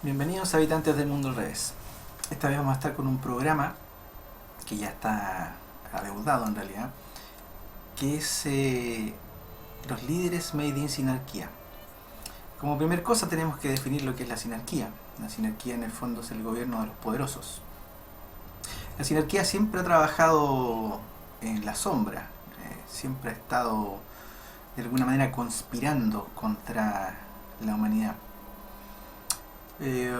Bienvenidos habitantes del mundo al revés. Esta vez vamos a estar con un programa que ya está adeudado en realidad, que es los líderes made in sinarquía. Como primer cosa tenemos que definir lo que es la sinarquía. La sinarquía en el fondo es el gobierno de los poderosos. La sinarquía siempre ha trabajado en la sombra, siempre ha estado de alguna manera conspirando contra la humanidad. De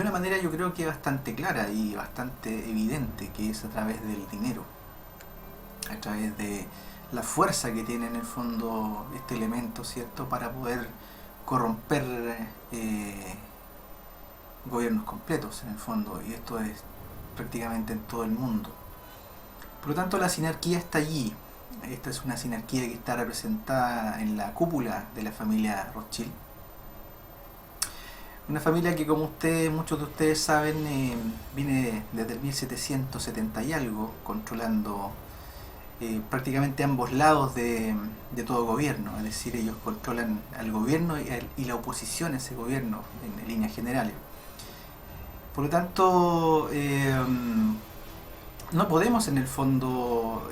una manera yo creo que bastante clara y bastante evidente, que es a través del dinero, a través de la fuerza que tiene en el fondo este elemento, ¿cierto?, para poder corromper gobiernos completos en el fondo, y esto es prácticamente en todo el mundo. Por lo tanto, la sinarquía está allí. Esta es una sinarquía que está representada en la cúpula de la familia Rothschild. Una familia que, como muchos de ustedes saben, viene desde el 1770 y algo, controlando prácticamente ambos lados de todo gobierno. Es decir, ellos controlan al gobierno y la oposición a ese gobierno en líneas generales. Por lo tanto, no podemos en el fondo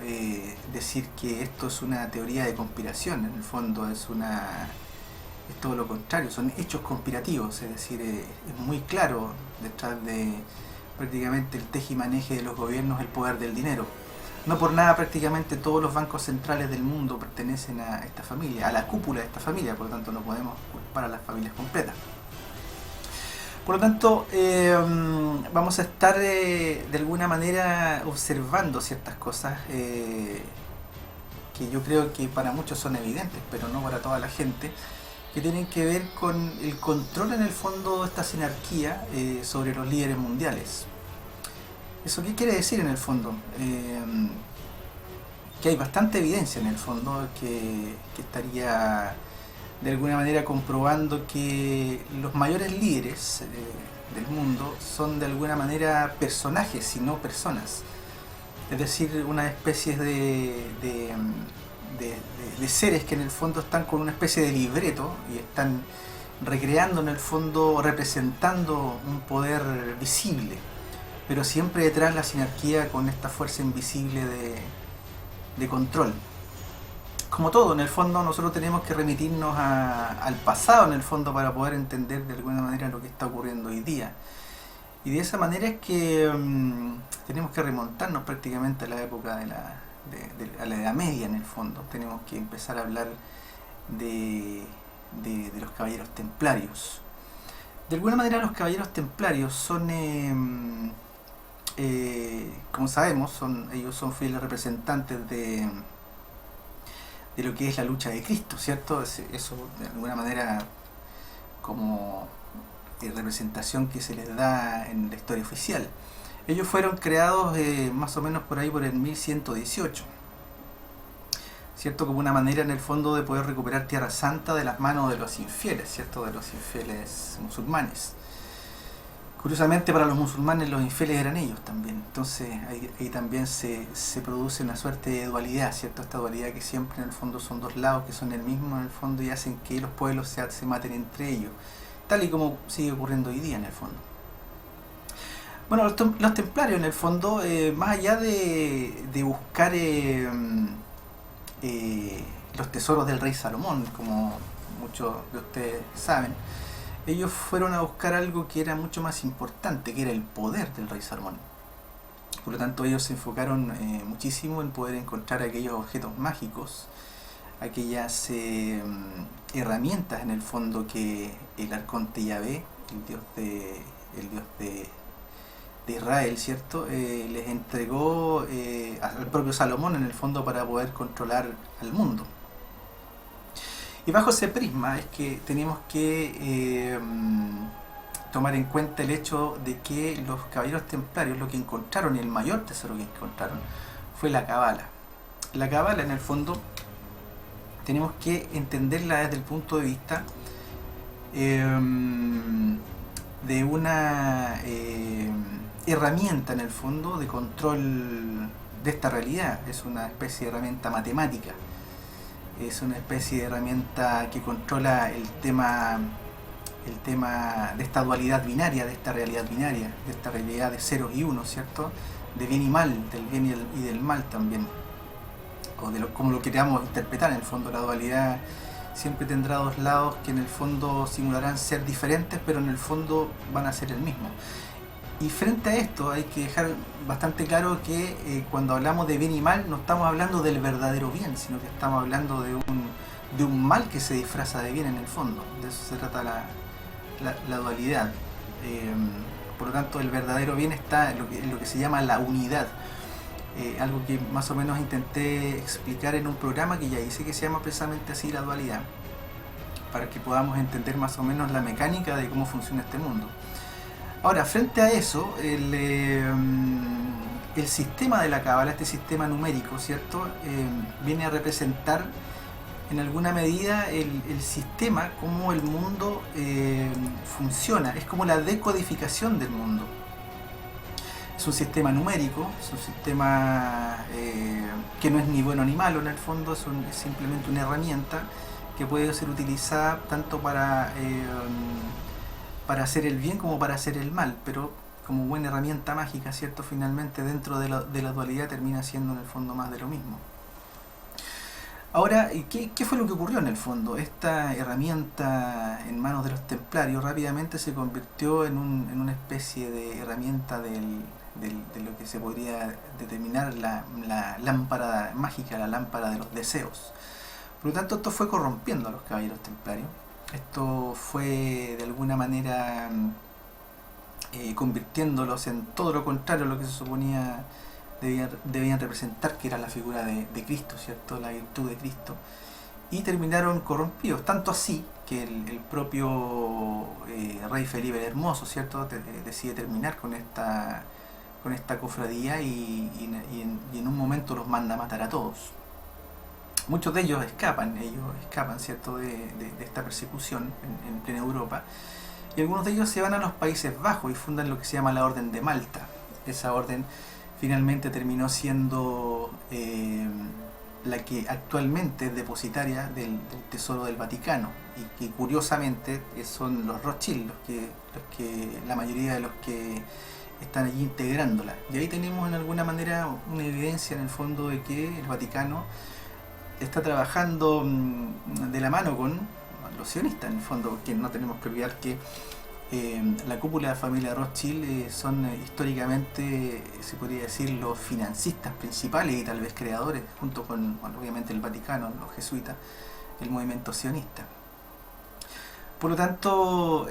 decir que esto es una teoría de conspiración. En el fondo es todo lo contrario, son hechos conspirativos, es decir, es muy claro detrás de prácticamente el tejimaneje de los gobiernos el poder del dinero. No por nada prácticamente todos los bancos centrales del mundo pertenecen a esta familia, a la cúpula de esta familia, por lo tanto no podemos culpar a las familias completas. Por lo tanto, vamos a estar de alguna manera observando ciertas cosas que yo creo que para muchos son evidentes, pero no para toda la gente, que tienen que ver con el control en el fondo de esta sinarquía sobre los líderes mundiales. ¿Eso qué quiere decir en el fondo? Que hay bastante evidencia en el fondo que estaría de alguna manera comprobando que los mayores líderes del mundo son de alguna manera personajes y no personas. Es decir, una especie de seres que en el fondo están con una especie de libreto y están recreando en el fondo, representando un poder visible, pero siempre detrás la sinarquía con esta fuerza invisible de control. Como todo, en el fondo nosotros tenemos que remitirnos al pasado en el fondo para poder entender de alguna manera lo que está ocurriendo hoy día. Y de esa manera es que tenemos que remontarnos prácticamente a la época a la Edad Media en el fondo. Tenemos que empezar a hablar de los caballeros templarios. De alguna manera los caballeros templarios son, como sabemos, ellos son fieles representantes de lo que es la lucha de Cristo, ¿cierto? Eso de alguna manera como representación que se les da en la historia oficial. Ellos fueron creados más o menos por ahí por el 1118, ¿cierto? Como una manera en el fondo de poder recuperar Tierra Santa de las manos de los infieles, ¿cierto? De los infieles musulmanes. Curiosamente para los musulmanes los infieles eran ellos también. Entonces ahí también se produce una suerte de dualidad, ¿cierto? Esta dualidad que siempre en el fondo son dos lados que son el mismo en el fondo y hacen que los pueblos se maten entre ellos, tal y como sigue ocurriendo hoy día en el fondo. Bueno, los templarios en el fondo, más allá de buscar los tesoros del rey Salomón, como muchos de ustedes saben, ellos fueron a buscar algo que era mucho más importante, que era el poder del rey Salomón. Por lo tanto, ellos se enfocaron muchísimo en poder encontrar aquellos objetos mágicos, aquellas herramientas en el fondo que el arconte Yahvé, el dios de Israel, ¿cierto? Les entregó al propio Salomón en el fondo para poder controlar al mundo. Y bajo ese prisma es que tenemos que tomar en cuenta el hecho de que los caballeros templarios lo que encontraron, y el mayor tesoro que encontraron, fue la Cábala. La Cábala en el fondo tenemos que entenderla desde el punto de vista de una herramienta en el fondo de control de esta realidad. Es una especie de herramienta matemática, es una especie de herramienta que controla el tema el tema de esta dualidad binaria, de esta realidad binaria, de esta realidad de ceros y unos, ¿cierto? De bien y mal, del bien y del mal también, o de como lo queramos interpretar. En el fondo la dualidad siempre tendrá dos lados que en el fondo simularán ser diferentes, pero en el fondo van a ser el mismo. Y frente a esto hay que dejar bastante claro que cuando hablamos de bien y mal no estamos hablando del verdadero bien, sino que estamos hablando de un mal que se disfraza de bien en el fondo. De eso se trata la dualidad. Por lo tanto, el verdadero bien está en lo que se llama la unidad. Algo que más o menos intenté explicar en un programa que ya hice, que se llama precisamente así, la dualidad, para que podamos entender más o menos la mecánica de cómo funciona este mundo. Ahora, frente a eso, el sistema de la Cábala, este sistema numérico, ¿cierto? Viene a representar en alguna medida el sistema, cómo el mundo funciona. Es como la decodificación del mundo. Es un sistema numérico, es un sistema que no es ni bueno ni malo en el fondo, es simplemente una herramienta que puede ser utilizada tanto para hacer el bien como para hacer el mal, pero como buena herramienta mágica, ¿cierto? Finalmente dentro de la dualidad termina siendo en el fondo más de lo mismo. Ahora, ¿qué fue lo que ocurrió en el fondo? Esta herramienta en manos de los templarios rápidamente se convirtió en una especie de herramienta de lo que se podría determinar la lámpara mágica, la lámpara de los deseos. Por lo tanto, esto fue corrompiendo a los caballeros templarios. Esto fue de alguna manera convirtiéndolos en todo lo contrario a lo que se suponía debían representar, que era la figura de Cristo, ¿cierto? La virtud de Cristo. Y terminaron corrompidos, tanto así que el propio rey Felipe el Hermoso, ¿cierto? Decide terminar con esta cofradía y en un momento los manda a matar a todos. Muchos de ellos escapan, ¿cierto? de esta persecución en plena Europa, y algunos de ellos se van a los Países Bajos y fundan lo que se llama la Orden de Malta. Esa orden finalmente terminó siendo la que actualmente es depositaria del Tesoro del Vaticano, y que curiosamente son los Rothschild la mayoría de los que están allí integrándola. Y ahí tenemos en alguna manera una evidencia en el fondo de que el Vaticano está trabajando de la mano con los sionistas, en el fondo, porque no tenemos que olvidar que la cúpula de la familia Rothschild son históricamente, se podría decir, los financistas principales y tal vez creadores, junto con, bueno, obviamente el Vaticano, los jesuitas, el movimiento sionista. Por lo tanto,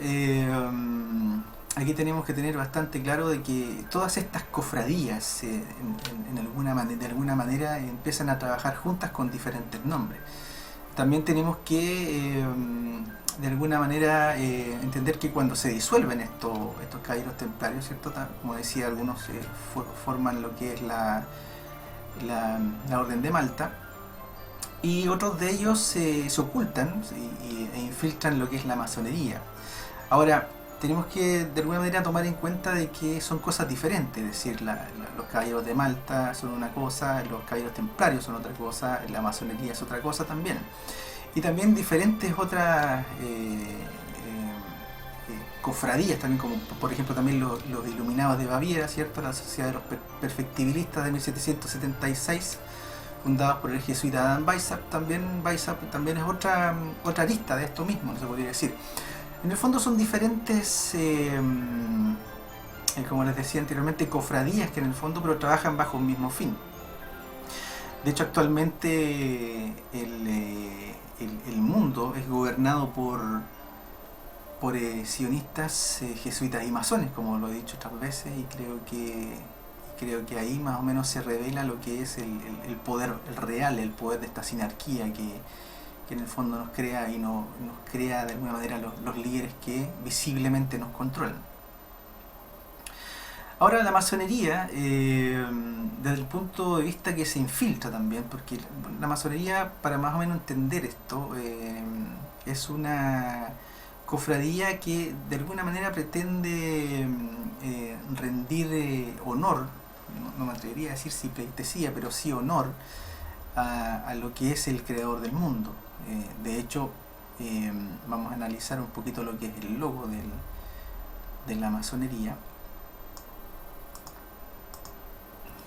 aquí tenemos que tener bastante claro de que todas estas cofradías de alguna manera empiezan a trabajar juntas con diferentes nombres. También tenemos que de alguna manera entender que cuando se disuelven estos caballeros templarios, ¿cierto? Como decía, algunos forman lo que es la Orden de Malta, y otros de ellos se ocultan e infiltran lo que es la masonería. Ahora, tenemos que de alguna manera tomar en cuenta de que son cosas diferentes, es decir, los caballeros de Malta son una cosa, los caballeros templarios son otra cosa, la masonería es otra cosa también. Y también diferentes otras cofradías, también, como por ejemplo también los Iluminados de Baviera, ¿cierto? La Sociedad de los Perfectibilistas de 1776, fundados por el jesuita Adam Weishaupt. Weishaupt también es otra arista de esto mismo, se podría decir. En el fondo son diferentes, como les decía anteriormente, cofradías que en el fondo pero trabajan bajo un mismo fin. De hecho, actualmente el mundo es gobernado por sionistas, jesuitas y masones, como lo he dicho otras veces, y creo que ahí más o menos se revela lo que es el poder real, el poder de esta sinarquía que en el fondo nos crea y nos crea de alguna manera los líderes que visiblemente nos controlan. Ahora, la masonería, desde el punto de vista que se infiltra también, porque la masonería, para más o menos entender esto, es una cofradía que de alguna manera pretende rendir honor, no me atrevería a decir si pleitesía, pero sí honor a lo que es el creador del mundo. De hecho, vamos a analizar un poquito lo que es el logo de la masonería,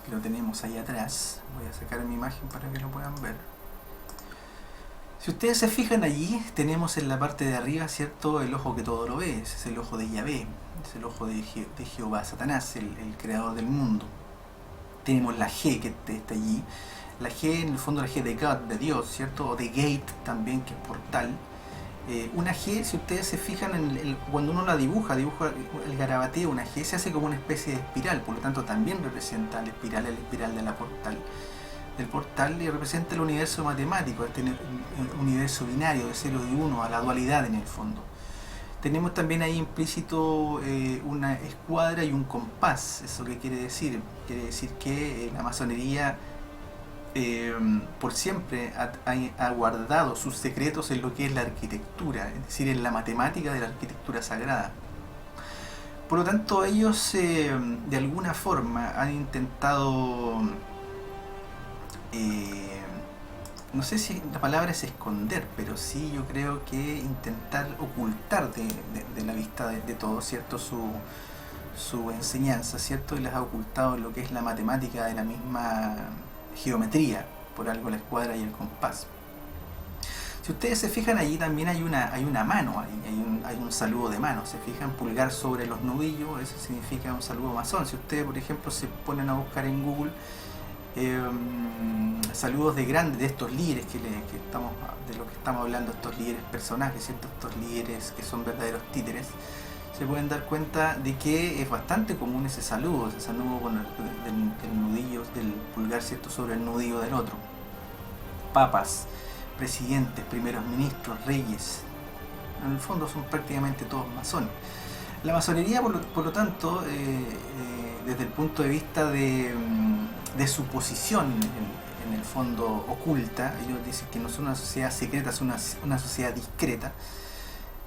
que lo tenemos ahí atrás. Voy a sacar mi imagen para que lo puedan ver. Si ustedes se fijan allí, tenemos en la parte de arriba, ¿cierto?, el ojo que todo lo ve. Ese es el ojo de Yahvé, es el ojo de Jehová, Satanás, el creador del mundo. Tenemos la G que está allí. La G, en el fondo, la G de God, de Dios, ¿cierto? O de Gate también, que es portal. Una G, si ustedes se fijan, cuando uno la dibuja el garabateo, una G se hace como una especie de espiral, por lo tanto también representa la espiral de la portal. Del portal, y representa el universo matemático, este universo binario de 0 y 1, a la dualidad en el fondo. Tenemos también ahí implícito una escuadra y un compás. ¿Eso qué quiere decir? Quiere decir que la masonería por siempre ha guardado sus secretos en lo que es la arquitectura, es decir, en la matemática de la arquitectura sagrada. Por lo tanto, ellos de alguna forma han intentado, no sé si la palabra es esconder, pero sí, yo creo que intentar ocultar de la vista de todos, ¿cierto?, su enseñanza, ¿cierto?, y las ha ocultado en lo que es la matemática de la misma geometría, por algo la escuadra y el compás. Si ustedes se fijan, allí también hay una mano, hay un saludo de mano. Se fijan, pulgar sobre los nudillos, eso significa un saludo masón. Si ustedes, por ejemplo, se ponen a buscar en Google saludos de grandes, de estos líderes de lo que estamos hablando, estos líderes personajes, ¿cierto?, estos líderes que son verdaderos títeres, se pueden dar cuenta de que es bastante común ese saludo con el nudillo del pulgar, ¿cierto?, sobre el nudillo del otro. Papas, presidentes, primeros ministros, reyes, en el fondo son prácticamente todos masones. La masonería, por lo tanto, desde el punto de vista de su posición en el fondo oculta, ellos dicen que no es una sociedad secreta, es una sociedad discreta,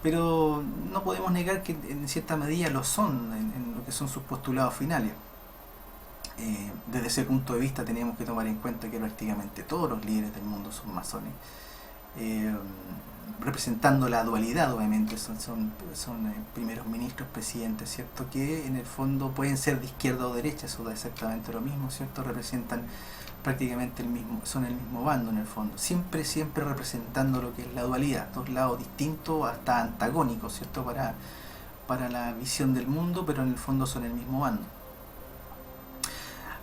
pero no podemos negar que en cierta medida lo son en lo que son sus postulados finales. Desde ese punto de vista tenemos que tomar en cuenta que prácticamente todos los líderes del mundo son masones, representando la dualidad. Obviamente son primeros ministros, presidentes, ¿cierto?, que en el fondo pueden ser de izquierda o derecha, eso da exactamente lo mismo, ¿cierto?, representan prácticamente son el mismo bando en el fondo, siempre representando lo que es la dualidad, dos lados distintos, hasta antagónicos, ¿cierto?, para la visión del mundo, pero en el fondo son el mismo bando.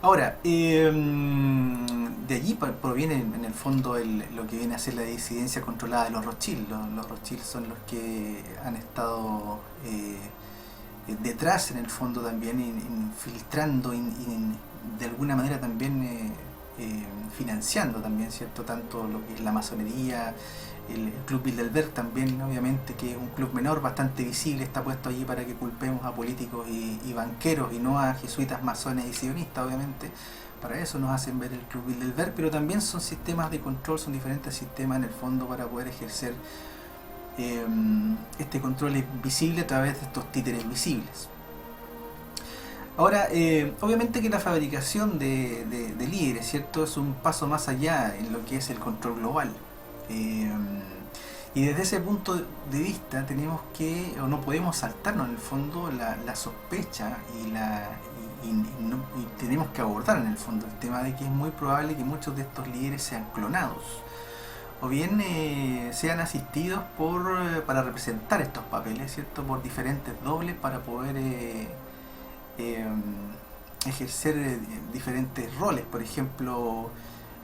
Ahora, de allí proviene en el fondo lo que viene a ser la disidencia controlada de los Rothschild. Los Rothschild son los que han estado detrás, en el fondo, también infiltrando, de alguna manera también financiando también, ¿cierto?, tanto lo que es la masonería, el Club Bilderberg también, obviamente, que es un club menor, bastante visible, está puesto allí para que culpemos a políticos y banqueros y no a jesuitas, masones y sionistas, obviamente. Para eso nos hacen ver el Club Bilderberg, pero también son sistemas de control, son diferentes sistemas en el fondo para poder ejercer este control visible a través de estos títeres visibles. Ahora, obviamente que la fabricación de líderes, ¿cierto?, es un paso más allá en lo que es el control global. Y desde ese punto de vista no podemos saltarnos en el fondo la sospecha y tenemos que abordar en el fondo el tema de que es muy probable que muchos de estos líderes sean clonados o bien sean asistidos para representar estos papeles, ¿cierto?, por diferentes dobles para poder ejercer diferentes roles. Por ejemplo,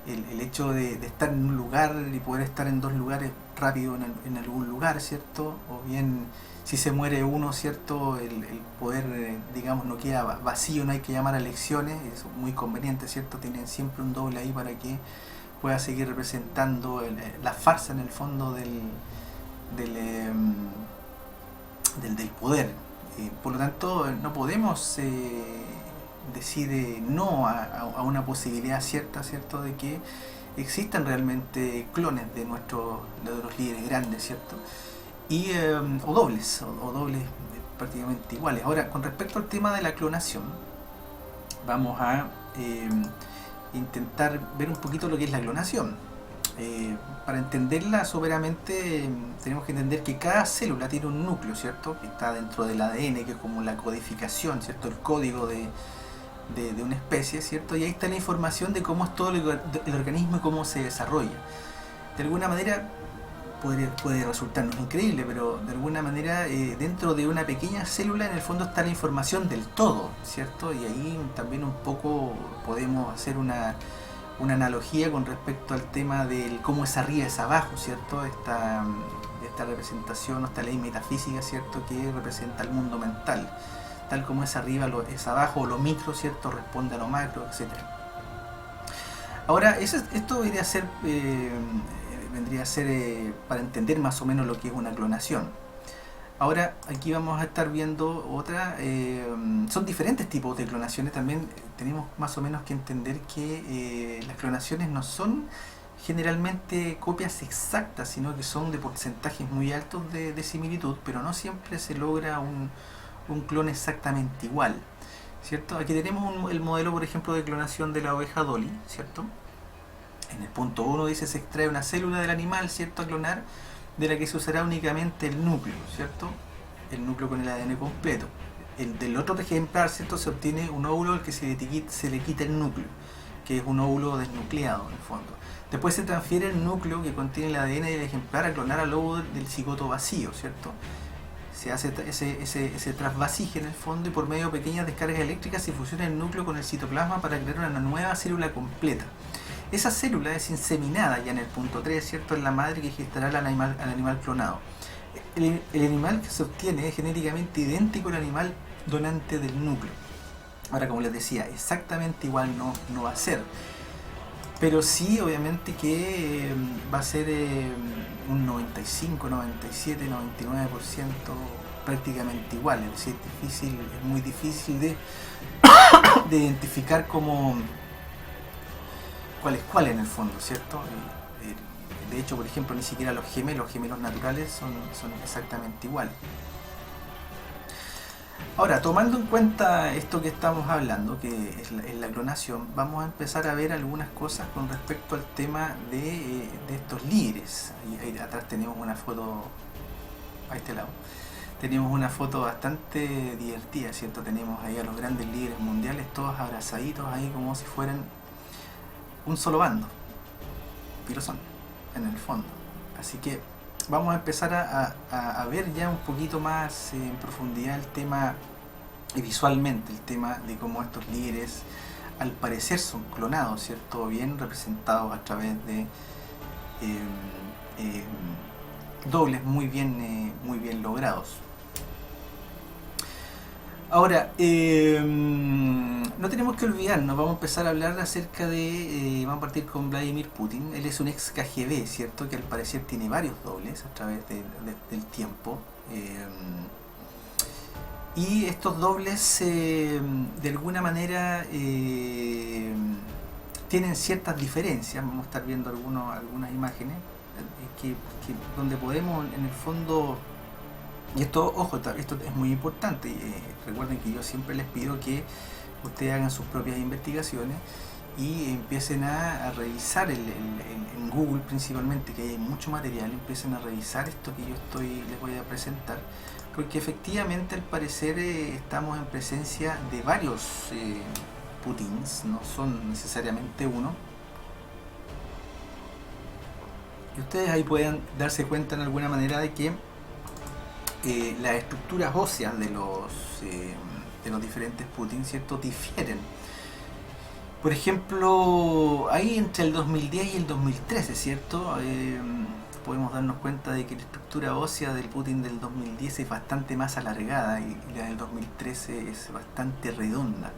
el hecho de estar en un lugar y poder estar en dos lugares rápido en algún lugar, ¿cierto? O bien, si se muere uno, ¿cierto?, el poder, digamos, no queda vacío, no hay que llamar a elecciones, es muy conveniente, ¿cierto? Tienen siempre un doble ahí para que pueda seguir representando la farsa en el fondo del poder. Por lo tanto, no podemos decir no a una posibilidad cierta, ¿cierto?, de que existan realmente clones de los líderes grandes, ¿cierto?, o dobles prácticamente iguales. Ahora, con respecto al tema de la clonación, vamos a intentar ver un poquito lo que es la clonación. Para entenderla soberamente tenemos que entender que cada célula tiene un núcleo, ¿cierto? Que está dentro del ADN, que es como la codificación, ¿cierto? El código de una especie, ¿cierto? Y ahí está la información de cómo es todo el organismo y cómo se desarrolla. De alguna manera puede resultarnos increíble, pero de alguna manera dentro de una pequeña célula en el fondo está la información del todo, ¿cierto? Y ahí también un poco podemos hacer una analogía con respecto al tema del cómo es arriba es abajo, ¿cierto? Esta representación, esta ley metafísica, ¿cierto? Que representa el mundo mental. Tal como es arriba es abajo, lo micro, ¿cierto? Responde a lo macro, etc. Ahora, esto vendría a ser para entender más o menos lo que es una clonación. Ahora, aquí vamos a estar viendo otra. Son diferentes tipos de clonaciones. También tenemos más o menos que entender que las clonaciones no son generalmente copias exactas, sino que son de porcentajes muy altos de similitud, pero no siempre se logra un clon exactamente igual, ¿cierto? Aquí tenemos el modelo, por ejemplo, de clonación de la oveja Dolly, ¿cierto? En el punto 1 dice se extrae una célula del animal, ¿cierto? A clonar, de la que se usará únicamente el núcleo, ¿cierto? El núcleo con el ADN completo. Del otro ejemplar, ¿cierto? Se obtiene un óvulo al que se le quita el núcleo, que es un óvulo desnucleado, en el fondo. Después se transfiere el núcleo que contiene el ADN del ejemplar a clonar al óvulo del cigoto vacío, ¿cierto? Se hace ese trasvasije en el fondo y por medio de pequeñas descargas eléctricas se fusiona el núcleo con el citoplasma para crear una nueva célula completa. Esa célula es inseminada ya en el punto 3, ¿cierto? En la madre que gestará al animal clonado. El animal que se obtiene es genéticamente idéntico al animal donante del núcleo. Ahora, como les decía, exactamente igual no va a ser. Pero sí, obviamente que va a ser un 95, 97, 99% prácticamente igual. Es decir, es muy difícil de identificar como cuál es cuál en el fondo, ¿cierto? De hecho, por ejemplo, ni siquiera los gemelos naturales son exactamente iguales. Ahora, tomando en cuenta esto que estamos hablando, que es la clonación, vamos a empezar a ver algunas cosas con respecto al tema de estos líderes. Ahí atrás tenemos una foto, a este lado, tenemos una foto bastante divertida, ¿cierto? Tenemos ahí a los grandes líderes mundiales, todos abrazaditos ahí como si fueran un solo bando, y lo son, en el fondo. Así que vamos a empezar a ver ya un poquito más en profundidad el tema, y visualmente el tema de cómo estos líderes al parecer son clonados, ¿cierto? Bien representados a través de dobles muy bien logrados. Ahora, no tenemos que olvidarnos, vamos a empezar a hablar acerca de, vamos a partir con Vladimir Putin. Él es un ex KGB, ¿cierto? Que al parecer tiene varios dobles a través del tiempo. Y estos dobles, de alguna manera, tienen ciertas diferencias. Vamos a estar viendo algunas imágenes donde podemos, en el fondo, y esto, ojo, esto es muy importante. Recuerden que yo siempre les pido que ustedes hagan sus propias investigaciones y empiecen a revisar en Google principalmente, que hay mucho material, empiecen a revisar esto que yo les voy a presentar, porque efectivamente al parecer estamos en presencia de varios Putins, no son necesariamente uno. Y ustedes ahí pueden darse cuenta en alguna manera de que las estructuras óseas de los diferentes Putin, ¿cierto?, difieren. Por ejemplo, ahí entre el 2010 y el 2013, ¿cierto?, podemos darnos cuenta de que la estructura ósea del Putin del 2010 es bastante más alargada y la del 2013 es bastante redonda.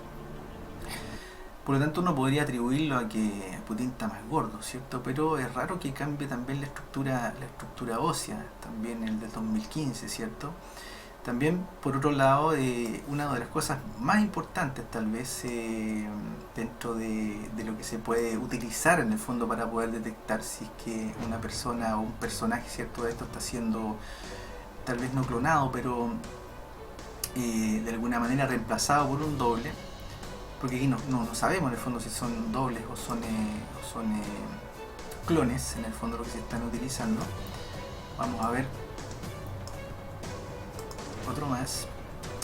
Por lo tanto, uno podría atribuirlo a que Putin está más gordo, ¿cierto? Pero es raro que cambie también la estructura ósea, también el del 2015, ¿cierto? También, por otro lado, una de las cosas más importantes tal vez dentro de lo que se puede utilizar en el fondo para poder detectar si es que una persona o un personaje, ¿cierto?, de esto está siendo tal vez no clonado, pero de alguna manera reemplazado por un doble, porque aquí no sabemos en el fondo si son dobles o son clones, en el fondo lo que se están utilizando. Vamos a ver otro más.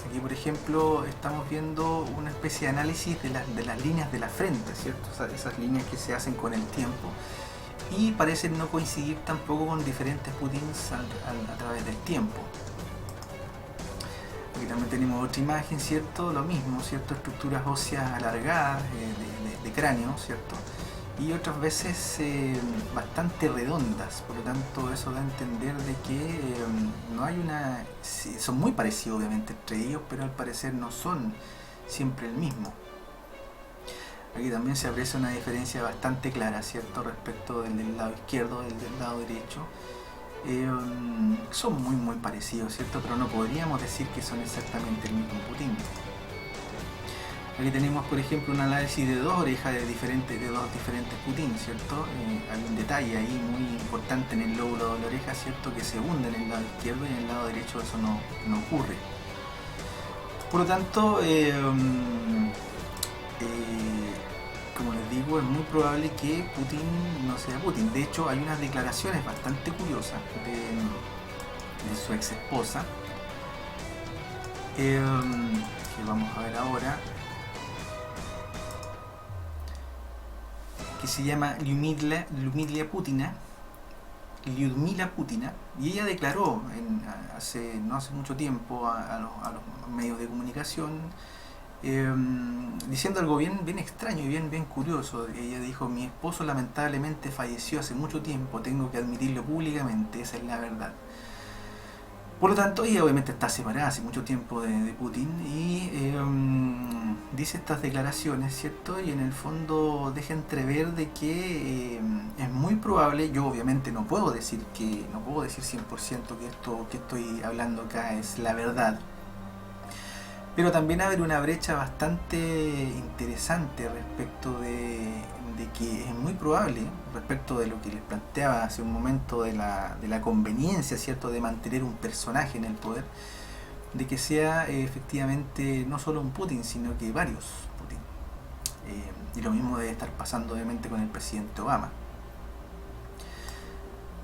Aquí, por ejemplo, estamos viendo una especie de análisis de las líneas de la frente, ¿cierto? O sea, esas líneas que se hacen con el tiempo y parecen no coincidir tampoco con diferentes Putins a través del tiempo. Aquí también tenemos otra imagen, ¿cierto? Lo mismo, ¿cierto? Estructuras óseas alargadas de cráneo, ¿cierto? Y otras veces bastante redondas, por lo tanto eso da a entender de que no hay una... son muy parecidos obviamente entre ellos, pero al parecer no son siempre el mismo. Aquí también se aprecia una diferencia bastante clara, ¿cierto? Respecto del lado izquierdo, del lado derecho. Son muy parecidos, ¿cierto? Pero no podríamos decir que son exactamente el mismo Putin. Aquí tenemos, por ejemplo, un análisis de dos orejas de dos diferentes Putin, ¿cierto? Hay un detalle ahí muy importante en el lóbulo de la oreja, ¿cierto? Que se hunde en el lado izquierdo y en el lado derecho eso no ocurre. Por lo tanto, como les digo, es muy probable que Putin no sea Putin. De hecho, hay unas declaraciones bastante curiosas de su ex esposa, que vamos a ver ahora, que se llama Lyudmila Putina, y ella declaró no hace mucho tiempo a los medios de comunicación, diciendo algo bien extraño y bien curioso. Ella dijo: mi esposo lamentablemente falleció hace mucho tiempo, tengo que admitirlo públicamente, esa es la verdad. Por lo tanto, ella obviamente está separada hace mucho tiempo de Putin y dice estas declaraciones, ¿cierto? Y en el fondo deja entrever de que es muy probable, yo obviamente no puedo decir 100% que esto que estoy hablando acá es la verdad, pero también abre una brecha bastante interesante respecto de que es muy probable, respecto de lo que les planteaba hace un momento de la conveniencia, ¿cierto?, de mantener un personaje en el poder, de que sea efectivamente no solo un Putin, sino que varios Putin. Y lo mismo debe estar pasando obviamente con el presidente Obama.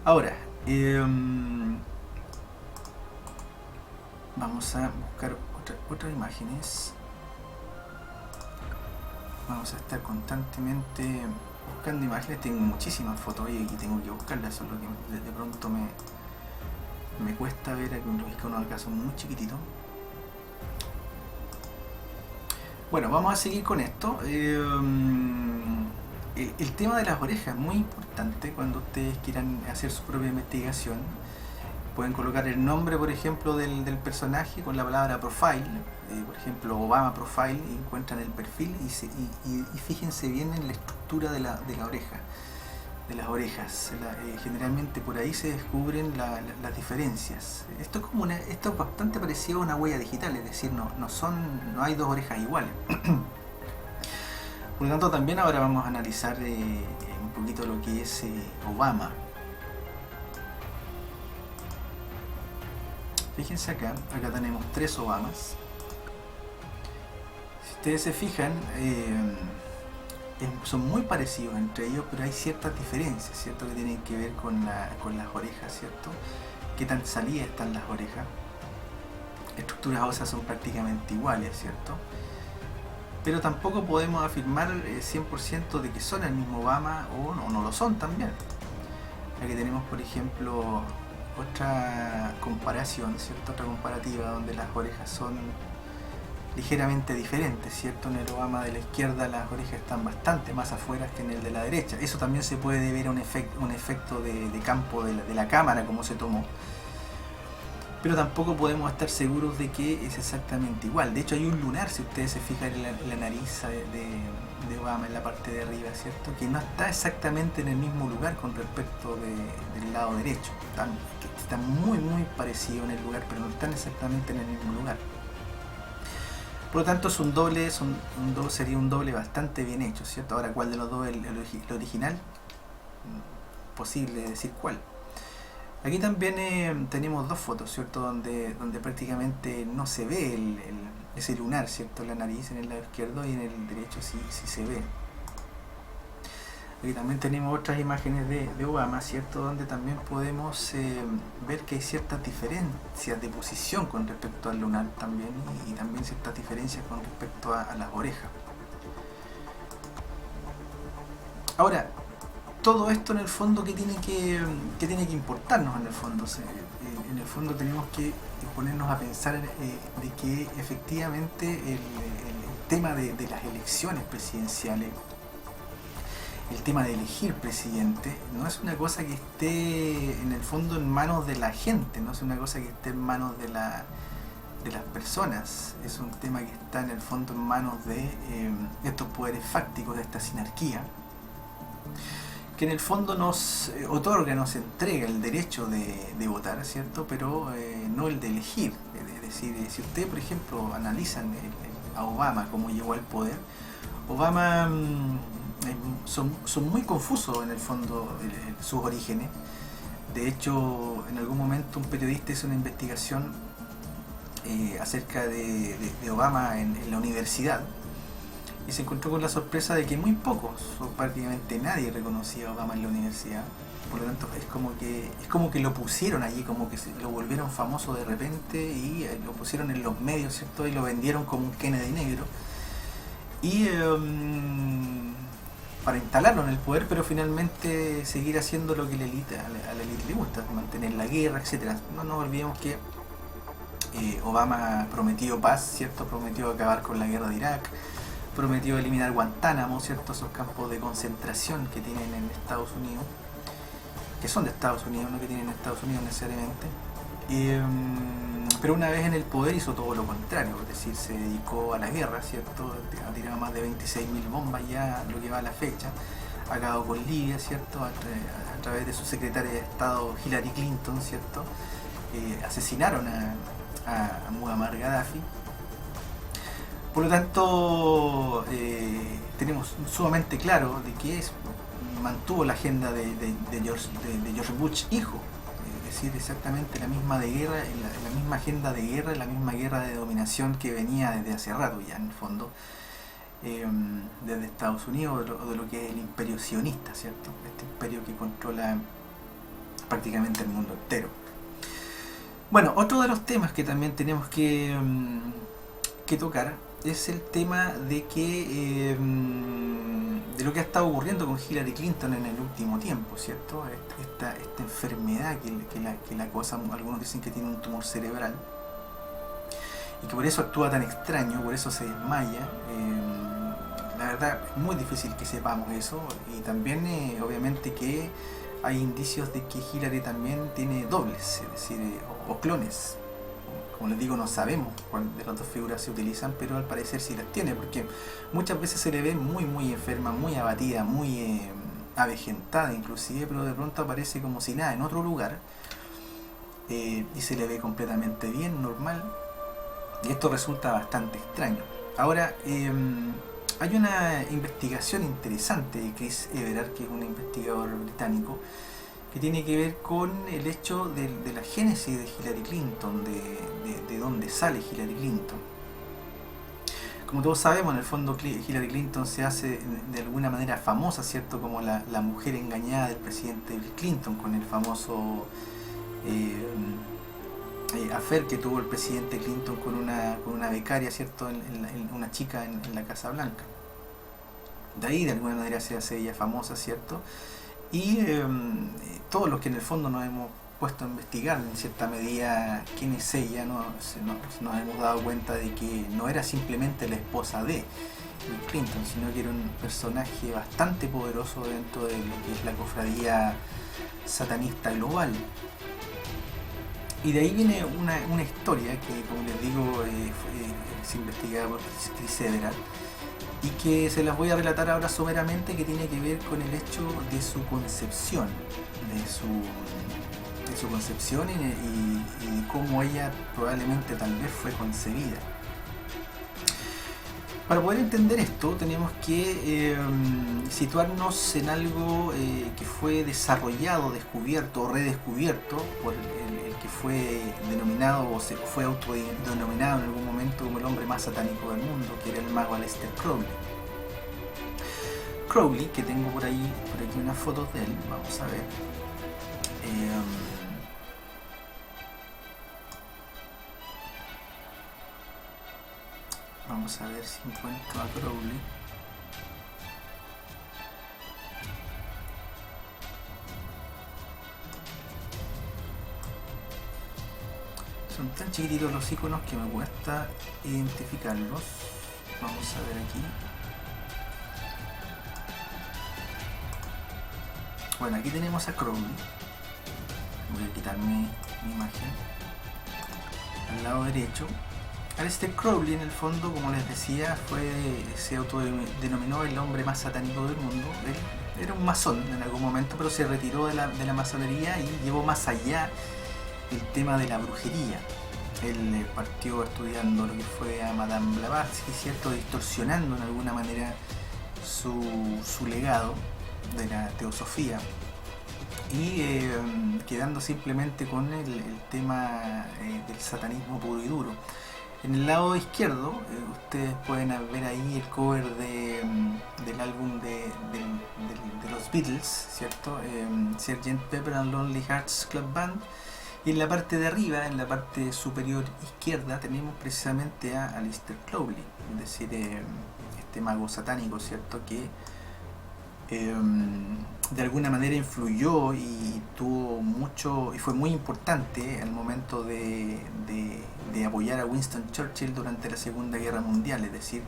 Ahora, vamos a buscar otras imágenes. Vamos a estar constantemente buscando imágenes. Tengo muchísimas fotos y tengo que buscarlas, solo que de pronto me cuesta ver que los iconos acá son muy chiquititos. Bueno, vamos a seguir con esto. El tema de las orejas es muy importante cuando ustedes quieran hacer su propia investigación. Pueden colocar el nombre, por ejemplo, del personaje con la palabra profile, por ejemplo, Obama profile, y encuentran el perfil y fíjense bien en la estructura de la oreja, de las orejas. Generalmente por ahí se descubren las diferencias. Esto es bastante parecido a una huella digital, es decir, no hay dos orejas iguales. Por lo tanto, también ahora vamos a analizar un poquito lo que es Obama. Fíjense acá tenemos 3 Obamas. Si ustedes se fijan, son muy parecidos entre ellos, pero hay ciertas diferencias, ¿cierto?, que tienen que ver con las orejas, ¿cierto? Qué tan salidas están las orejas. Estructuras óseas son prácticamente iguales, ¿cierto? Pero tampoco podemos afirmar 100% de que son el mismo Obama o no lo son también. Aquí tenemos, por ejemplo, otra comparación, ¿cierto? Otra comparativa donde las orejas son ligeramente diferentes, ¿cierto? En el Obama de la izquierda las orejas están bastante más afuera que en el de la derecha. Eso también se puede deber a un efecto de campo de la cámara, como se tomó. Pero tampoco podemos estar seguros de que es exactamente igual. De hecho, hay un lunar, si ustedes se fijan en la nariz de Obama, en la parte de arriba, ¿cierto?, que no está exactamente en el mismo lugar con respecto del lado derecho. Está muy parecido en el lugar, pero no están exactamente en el mismo lugar. Por lo tanto, sería un doble bastante bien hecho, ¿cierto? Ahora, ¿cuál de los dos es el original? Posible decir cuál. Aquí también tenemos 2 fotos, ¿cierto?, donde prácticamente no se ve ese lunar, ¿cierto?, la nariz en el lado izquierdo, y en el derecho sí se ve. Y también tenemos otras imágenes de Obama, ¿cierto? Donde también podemos ver que hay ciertas diferencias de posición con respecto al lunar también, y también ciertas diferencias con respecto a las orejas. Ahora, todo esto en el fondo que tiene que importarnos en el fondo. En el fondo tenemos que ponernos a pensar de que efectivamente el tema de las elecciones presidenciales, el tema de elegir presidente, no es una cosa que esté en el fondo en manos de la gente, no es una cosa que esté en manos de las personas, es un tema que está en el fondo en manos de estos poderes fácticos, de esta sinarquía, que en el fondo nos otorga, nos entrega el derecho de votar, ¿cierto? Pero no el de elegir. Es decir, si ustedes, por ejemplo, analizan a Obama, cómo llegó al poder, Obama son muy confusos en el fondo sus orígenes. De hecho, en algún momento un periodista hizo una investigación acerca de Obama en la universidad, y se encontró con la sorpresa de que muy pocos, o prácticamente nadie, reconocía a Obama en la universidad. Por lo tanto, es como que lo pusieron allí, como que lo volvieron famoso de repente, y lo pusieron en los medios, ¿cierto? Y lo vendieron como un Kennedy negro, y para instalarlo en el poder, pero finalmente seguir haciendo lo que a la élite le gusta, mantener la guerra, etcétera. No nos olvidemos que Obama prometió paz, ¿cierto? Prometió acabar con la guerra de Irak, prometió eliminar Guantánamo, ¿cierto? Esos campos de concentración que tienen en Estados Unidos, que son de Estados Unidos, no que tienen en Estados Unidos necesariamente. Pero una vez en el poder hizo todo lo contrario, es decir, se dedicó a la guerra, ¿cierto? Ha tirado más de 26.000 bombas ya, lo que va a la fecha. Ha acabado con Libia, ¿cierto? A través de su secretaria de Estado Hillary Clinton, ¿cierto? Asesinaron a Muammar Gaddafi. Por lo tanto, tenemos sumamente claro de que mantuvo la agenda de George Bush hijo, es decir, exactamente la misma de guerra, la misma agenda de guerra, la misma guerra de dominación que venía desde hace rato ya en el fondo, desde Estados Unidos, o de lo que es el imperio sionista, ¿cierto? Este imperio que controla prácticamente el mundo entero. Bueno, otro de los temas que también tenemos que tocar es el tema de que de lo que ha estado ocurriendo con Hillary Clinton en el último tiempo, ¿cierto? Esta enfermedad que la cosa, algunos dicen que tiene un tumor cerebral y que por eso actúa tan extraño, por eso se desmaya. La verdad es muy difícil que sepamos eso, y también obviamente que hay indicios de que Hillary también tiene dobles, es decir, o clones. Como les digo, no sabemos cuál de las dos figuras se utilizan, pero al parecer sí las tiene, porque muchas veces se le ve muy enferma, muy abatida, muy avejentada inclusive, pero de pronto aparece como si nada en otro lugar, y se le ve completamente bien, normal, y esto resulta bastante extraño. Ahora, hay una investigación interesante de Chris Everard, que es un investigador británico, que tiene que ver con el hecho de la génesis de Hillary Clinton, de dónde sale Hillary Clinton. Como todos sabemos, en el fondo Hillary Clinton se hace de alguna manera famosa, ¿cierto? Como la mujer engañada del presidente Bill Clinton, con el famoso affair que tuvo el presidente Clinton con una becaria, ¿cierto? Una chica en la Casa Blanca. De ahí de alguna manera se hace ella famosa, ¿cierto? Y todos los que en el fondo nos hemos puesto a investigar en cierta medida quién es ella, nos hemos dado cuenta de que no era simplemente la esposa de Bill Clinton, sino que era un personaje bastante poderoso dentro de lo que es la cofradía satanista global. Y de ahí viene una historia que, como les digo, es investigada por Chris Everard, y que se las voy a relatar ahora someramente, que tiene que ver con el hecho de su concepción, de su concepción y cómo ella probablemente tal vez fue concebida. Para poder entender esto tenemos que situarnos en algo que fue desarrollado, descubierto o redescubierto por el que fue denominado o se fue autodenominado en algún momento como el hombre más satánico del mundo, que era el mago Aleister Crowley. Crowley, que tengo por aquí unas fotos de él, vamos a ver. Vamos a ver si encuentro a Crowley. Son tan chiquititos los iconos que me cuesta identificarlos. Vamos a ver aquí. Bueno, aquí tenemos a Crowley. Voy a quitar mi imagen. Al lado derecho. Aleister Crowley, en el fondo, como les decía, se autodenominó el hombre más satánico del mundo. Él era un masón en algún momento, pero se retiró de la masonería y llevó más allá el tema de la brujería. Él partió estudiando lo que fue a Madame Blavatsky, ¿cierto? Distorsionando en alguna manera su legado de la teosofía y quedando simplemente con el tema del satanismo puro y duro. En el lado izquierdo ustedes pueden ver ahí el cover del álbum de los Beatles, ¿cierto? Sgt. Pepper and Lonely Hearts Club Band. Y en la parte de arriba, en la parte superior izquierda, tenemos precisamente a Aleister Crowley, es decir, este mago satánico, ¿cierto? Que de alguna manera influyó y tuvo mucho y fue muy importante al momento de apoyar a Winston Churchill durante la Segunda Guerra Mundial, es decir,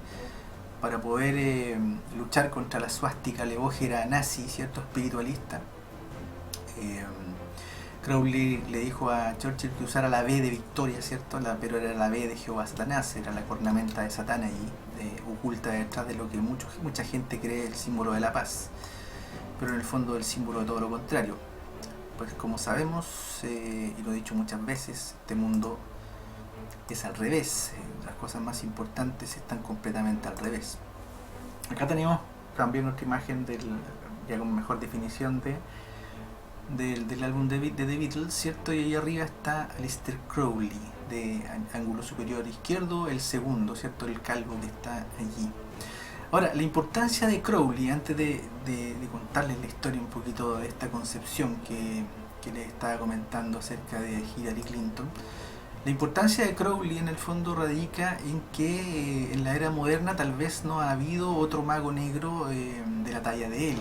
para poder luchar contra la suástica levógera nazi, ¿cierto? Espiritualista. Crowley le dijo a Churchill que usara la B de victoria, ¿cierto? Pero era la B de Jehová Satanás, era la cornamenta de Satán allí, oculta detrás de lo que mucha gente cree el símbolo de la paz, pero en el fondo el símbolo de todo lo contrario. Pues como sabemos, y lo he dicho muchas veces, este mundo es al revés, las cosas más importantes están completamente al revés. Acá tenemos también otra imagen ya con mejor definición del álbum de The Beatles, ¿cierto? Y ahí arriba está Aleister Crowley, de ángulo superior izquierdo, el segundo, ¿cierto? El calvo que está allí. Ahora, la importancia de Crowley, antes de contarles la historia un poquito de esta concepción que les estaba comentando acerca de Hillary Clinton, la importancia de Crowley en el fondo radica en que en la era moderna tal vez no ha habido otro mago negro de la talla de él.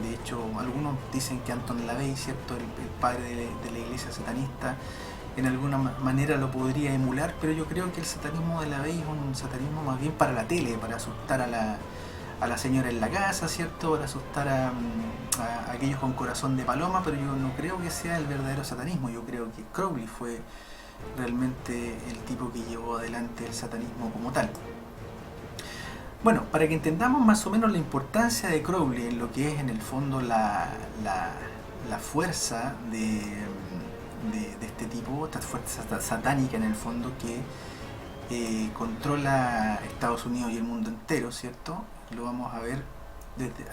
De hecho, algunos dicen que Anton LaVey, ¿cierto? El padre de la iglesia satanista, en alguna manera lo podría emular, pero yo creo que el satanismo de LaVey es un satanismo más bien para la tele, para asustar a la señora en la casa, ¿cierto? Para asustar a aquellos con corazón de paloma, pero yo no creo que sea el verdadero satanismo. Yo creo que Crowley fue realmente el tipo que llevó adelante el satanismo como tal. Bueno, para que entendamos más o menos la importancia de Crowley en lo que es en el fondo la fuerza de este tipo, esta fuerza satánica en el fondo que controla Estados Unidos y el mundo entero, ¿cierto? Lo vamos a ver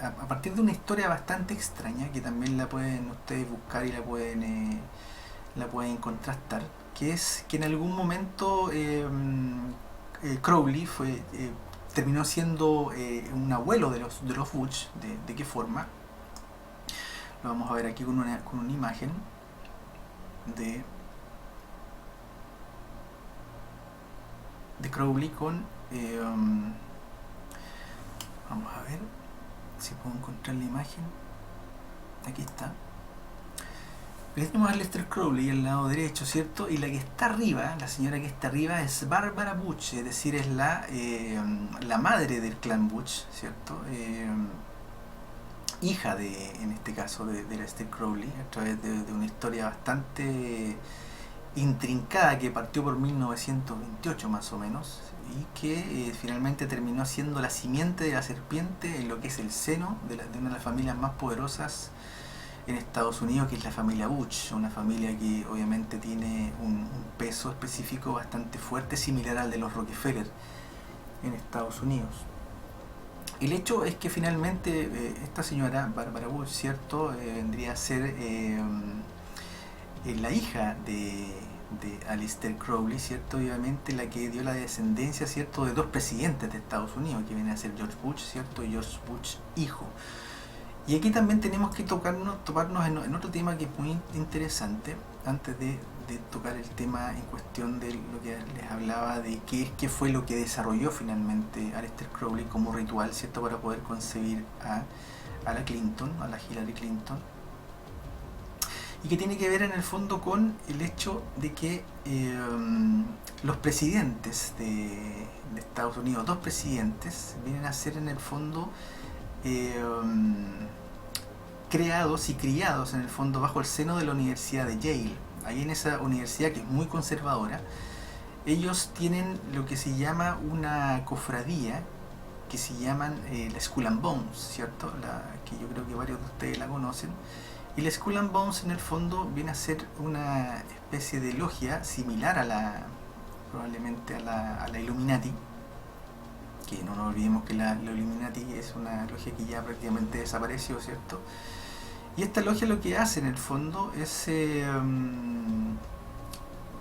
a partir de una historia bastante extraña que también la pueden ustedes buscar y la pueden contrastar, que es que en algún momento Crowley terminó siendo un abuelo de los Bush. ¿De qué forma? Lo vamos a ver aquí con una imagen de Crowley con vamos a ver si puedo encontrar la imagen. Aquí está. Aquí tenemos a Aleister Crowley al lado derecho, ¿cierto? Y la que está arriba, la señora que está arriba es Barbara Bush, es decir, es la madre del clan Bush, ¿cierto? Hija en este caso de Aleister Crowley, a través de una historia bastante intrincada que partió por 1928 más o menos y que finalmente terminó siendo la simiente de la serpiente en lo que es el seno de una de las familias más poderosas en Estados Unidos, que es la familia Bush, una familia que obviamente tiene un peso específico bastante fuerte, similar al de los Rockefeller en Estados Unidos. El hecho es que finalmente esta señora, Barbara Bush, ¿cierto? Vendría a ser la hija de Aleister Crowley, ¿cierto? Obviamente la que dio la descendencia, ¿cierto?, de dos presidentes de Estados Unidos, que vienen a ser George Bush, ¿cierto?, y George Bush hijo. Y aquí también tenemos que toparnos en otro tema que es muy interesante, antes de tocar el tema en cuestión de lo que les hablaba de qué fue lo que desarrolló finalmente Aleister Crowley como ritual, ¿cierto?, para poder concebir a la Clinton, a la Hillary Clinton, y que tiene que ver en el fondo con el hecho de que los presidentes de Estados Unidos, dos presidentes, vienen a ser en el fondo creados y criados en el fondo bajo el seno de la Universidad de Yale. Ahí en esa universidad, que es muy conservadora, ellos tienen lo que se llama una cofradía que se llaman la Skull and Bones, ¿cierto? Que yo creo que varios de ustedes la conocen. Y la Skull and Bones en el fondo viene a ser una especie de logia similar probablemente a la Illuminati, que no nos olvidemos que la Illuminati es una logia que ya prácticamente desapareció, ¿cierto? Y esta logia lo que hace en el fondo es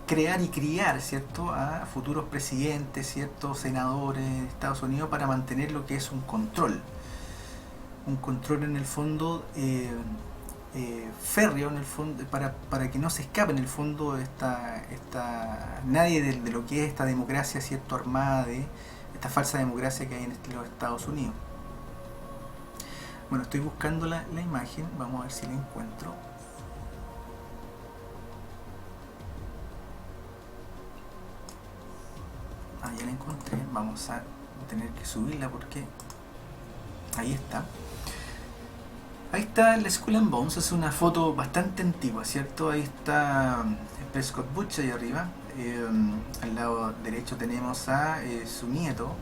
crear y criar, ¿cierto?, a futuros presidentes, ¿cierto?, senadores de Estados Unidos, para mantener lo que es un control en el fondo férreo, en el fondo, para que no se escape en el fondo nadie de lo que es esta democracia, ¿cierto?, armada, de esta falsa democracia que hay en los Estados Unidos. Bueno, estoy buscando la imagen, vamos a ver si la encuentro. Ya la encontré, vamos a tener que subirla porque ahí está. Ahí está la Skull and Bones, es una foto bastante antigua, ¿cierto? Ahí está Prescott Bush ahí arriba. Al lado derecho tenemos a su nieto,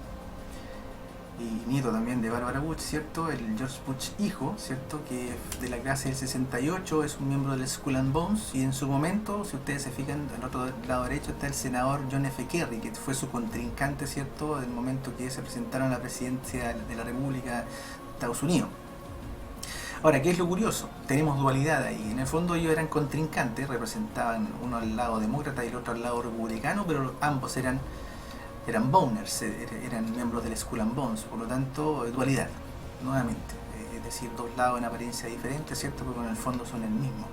y nieto también de Barbara Bush, ¿cierto? El George Bush hijo, ¿cierto?, que es de la clase del 68, es un miembro de la Skull and Bones, y en su momento, si ustedes se fijan, al otro lado derecho está el senador John F. Kerry, que fue su contrincante, ¿cierto?, en el momento que se presentaron a la presidencia de la República de Estados Unidos. Ahora, ¿qué es lo curioso? Tenemos dualidad ahí. En el fondo ellos eran contrincantes, representaban uno al lado demócrata y el otro al lado republicano, pero ambos eran boners, eran miembros del Skull and Bones, por lo tanto, dualidad, nuevamente, es decir, dos lados en apariencia diferentes, ¿cierto?, pero en el fondo son el mismo.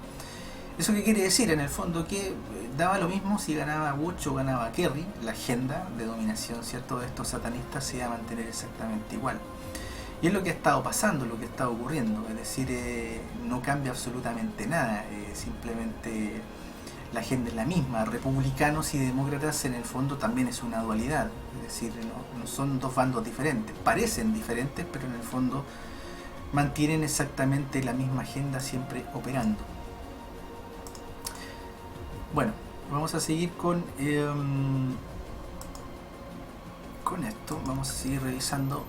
¿Eso qué quiere decir? En el fondo que daba lo mismo si ganaba Bush o ganaba Kerry, la agenda de dominación, ¿cierto?, de estos satanistas se iba a mantener exactamente igual. Y es lo que ha estado pasando, lo que ha estado ocurriendo, es decir, no cambia absolutamente nada, simplemente la agenda es la misma. Republicanos y demócratas en el fondo también es una dualidad, es decir, no son dos bandos diferentes, parecen diferentes, pero en el fondo mantienen exactamente la misma agenda siempre operando. Bueno, vamos a seguir con esto, vamos a seguir revisando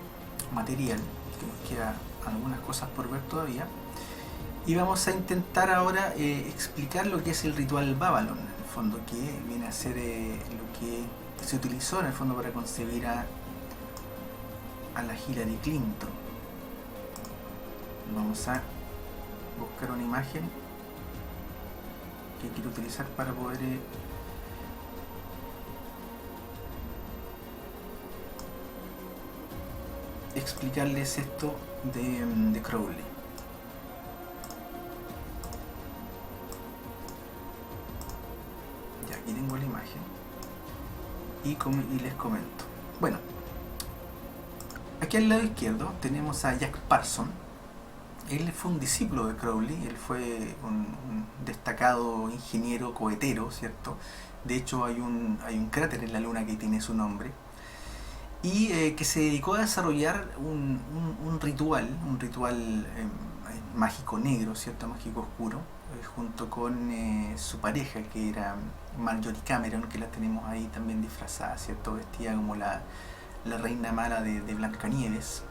material, que nos queda algunas cosas por ver todavía. Y vamos a intentar ahora explicar lo que es el ritual Babylon, en el fondo, que viene a ser lo que se utilizó en el fondo para concebir a la Hillary Clinton. Vamos a buscar una imagen que quiero utilizar para poder explicarles esto de Crowley. Aquí tengo la imagen y les comento. Bueno, aquí al lado izquierdo tenemos a Jack Parsons. Él fue un discípulo de Crowley, él fue un destacado ingeniero cohetero, ¿cierto? De hecho hay un cráter en la luna que tiene su nombre, y que se dedicó a desarrollar un ritual mágico negro, ¿cierto?, mágico oscuro, junto con su pareja, que era Marjorie Cameron, que la tenemos ahí también disfrazada, ¿cierto?, vestida como la reina mala de Blancanieves.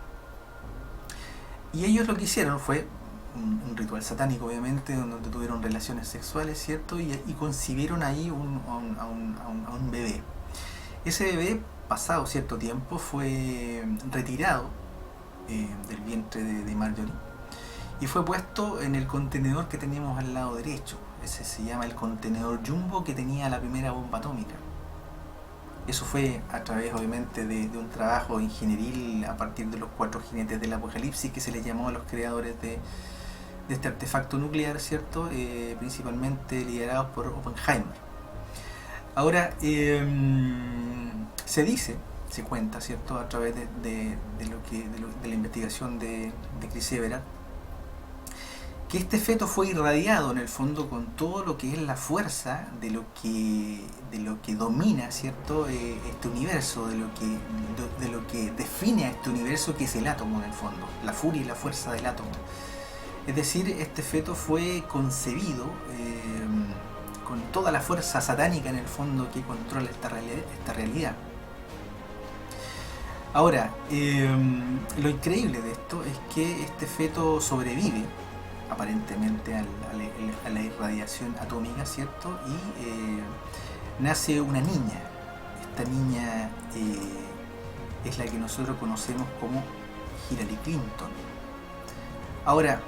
Y ellos lo que hicieron fue un ritual satánico, obviamente, donde tuvieron relaciones sexuales, ¿cierto?, y concibieron ahí a un bebé. Ese bebé, pasado cierto tiempo, fue retirado del vientre de Marjorie y fue puesto en el contenedor que tenemos al lado derecho. ese se llama el contenedor Jumbo que tenía la primera bomba atómica. Eso fue a través obviamente de un trabajo ingenieril a partir de los 4 jinetes del apocalipsis que se les llamó a los creadores de este artefacto nuclear, ¿cierto? Principalmente liderados por Oppenheimer. Ahora, se dice, se cuenta, ¿cierto? A través de la investigación de Chris Everett, que este feto fue irradiado en el fondo con todo lo que es la fuerza de lo que domina, ¿cierto? Este universo, de lo que define a este universo, que es el átomo en el fondo, la furia y la fuerza del átomo. Es decir, este feto fue concebido con toda la fuerza satánica en el fondo que controla esta realidad. Ahora, lo increíble de esto es que este feto sobrevive aparentemente a la irradiación atómica, ¿cierto? Y nace una niña. Esta niña es la que nosotros conocemos como Hillary Clinton. Ahora,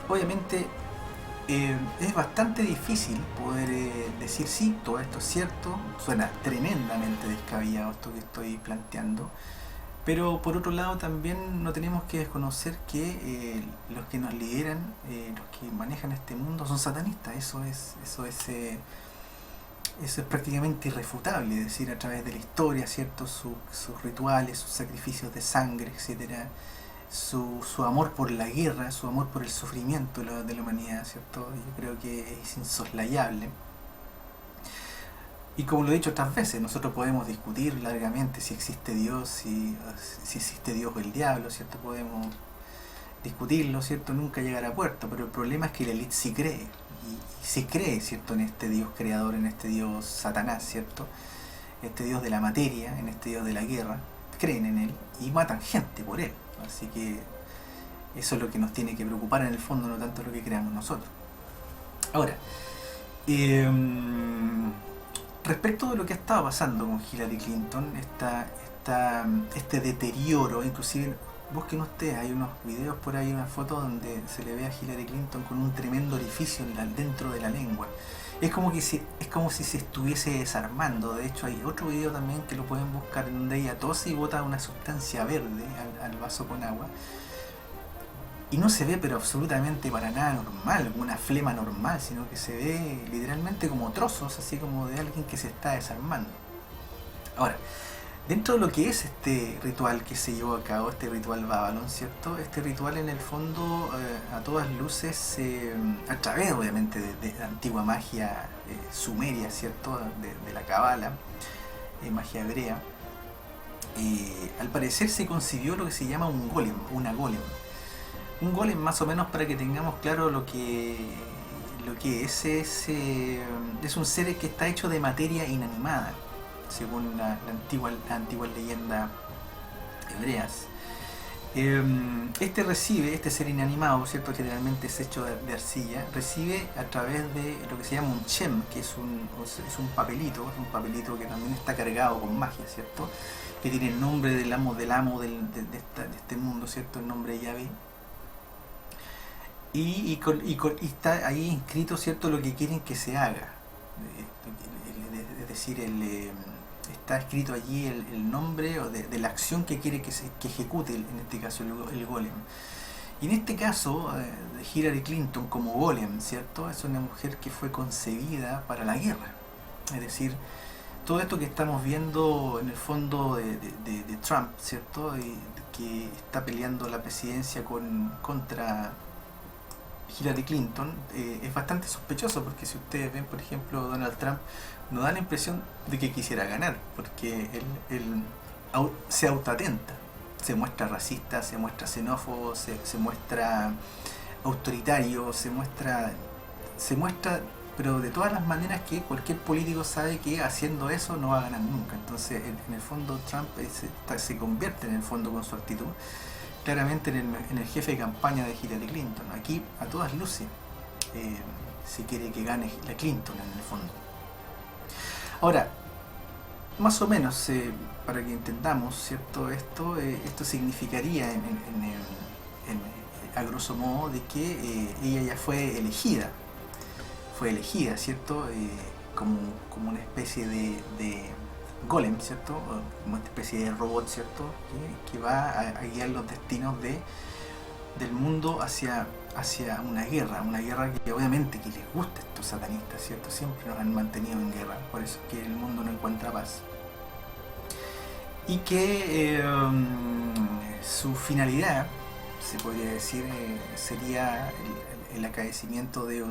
obviamente es bastante difícil poder decir sí, todo esto es cierto, suena tremendamente descabellado esto que estoy planteando, pero por otro lado también no tenemos que desconocer que los que nos lideran, los que manejan este mundo son satanistas. Eso es prácticamente irrefutable, es decir, a través de la historia, ¿cierto? Sus rituales, sus sacrificios de sangre, etcétera. Su amor por la guerra, su amor por el sufrimiento de la humanidad, ¿cierto? Yo creo que es insoslayable. Y como lo he dicho otras veces, nosotros podemos discutir largamente si existe Dios, si existe Dios o el diablo, ¿cierto? Podemos discutirlo, ¿cierto? Nunca llegar a puerto, pero el problema es que la élite sí cree, y sí cree, ¿cierto? En este Dios creador, en este Dios Satanás, ¿cierto? Este Dios de la materia, en este Dios de la guerra, creen en él y matan gente por él. Así que eso es lo que nos tiene que preocupar en el fondo, no tanto lo que creamos nosotros. Ahora, respecto de lo que ha estado pasando con Hillary Clinton, este deterioro, inclusive busquen ustedes, hay unos videos por ahí, una foto donde se le ve a Hillary Clinton con un tremendo orificio dentro de la lengua. Es como si se estuviese desarmando. De hecho, hay otro video también que lo pueden buscar, donde ella tose y bota una sustancia verde al vaso con agua. Y no se ve pero absolutamente para nada normal, una flema normal, sino que se ve literalmente como trozos, así como de alguien que se está desarmando. Ahora, dentro de lo que es este ritual que se llevó a cabo, este ritual Babylon, ¿cierto? Este ritual en el fondo, a todas luces, a través obviamente de la antigua magia sumeria, ¿cierto? De la Cábala, magia hebrea, al parecer se concibió lo que se llama un golem, una golem. Un golem, más o menos para que tengamos claro lo que es un ser que está hecho de materia inanimada, según las antiguas leyendas hebreas. Este ser inanimado, ¿cierto? Generalmente es hecho de arcilla, recibe a través de lo que se llama un chem, que es un papelito que también está cargado con magia, ¿cierto? Que tiene el nombre del amo de este mundo, ¿cierto? El nombre de Yahvé. Y está ahí inscrito, ¿cierto?, lo que quieren que se haga. Es decir, está escrito allí el nombre de la acción que quiere que ejecute, en este caso el golem. Y en este caso, Hillary Clinton como golem, ¿cierto?, es una mujer que fue concebida para la guerra. Es decir, todo esto que estamos viendo en el fondo de Trump, ¿cierto?, que está peleando la presidencia contra Hillary Clinton, es bastante sospechoso, porque si ustedes ven, por ejemplo, Donald Trump, no da la impresión de que quisiera ganar, porque él se autoatenta, se muestra racista, se muestra xenófobo, se muestra autoritario, se muestra, pero de todas las maneras que cualquier político sabe que haciendo eso no va a ganar nunca. Entonces, en el fondo, Trump se convierte en el fondo con su actitud claramente en el jefe de campaña de Hillary Clinton. Aquí, a todas luces, se quiere que gane la Clinton en el fondo. Ahora, más o menos, para que entendamos, ¿cierto? Esto significaría, a grosso modo, de que ella ya fue elegida fue elegida, ¿cierto? Como una especie de golem, ¿cierto? Como una especie de robot, ¿cierto? Que va a guiar los destinos del mundo hacia una guerra que obviamente que les gusta a estos satanistas, ¿cierto? Siempre nos han mantenido en guerra, por eso es que el mundo no encuentra paz. Y que su finalidad, se podría decir, sería el acaecimiento de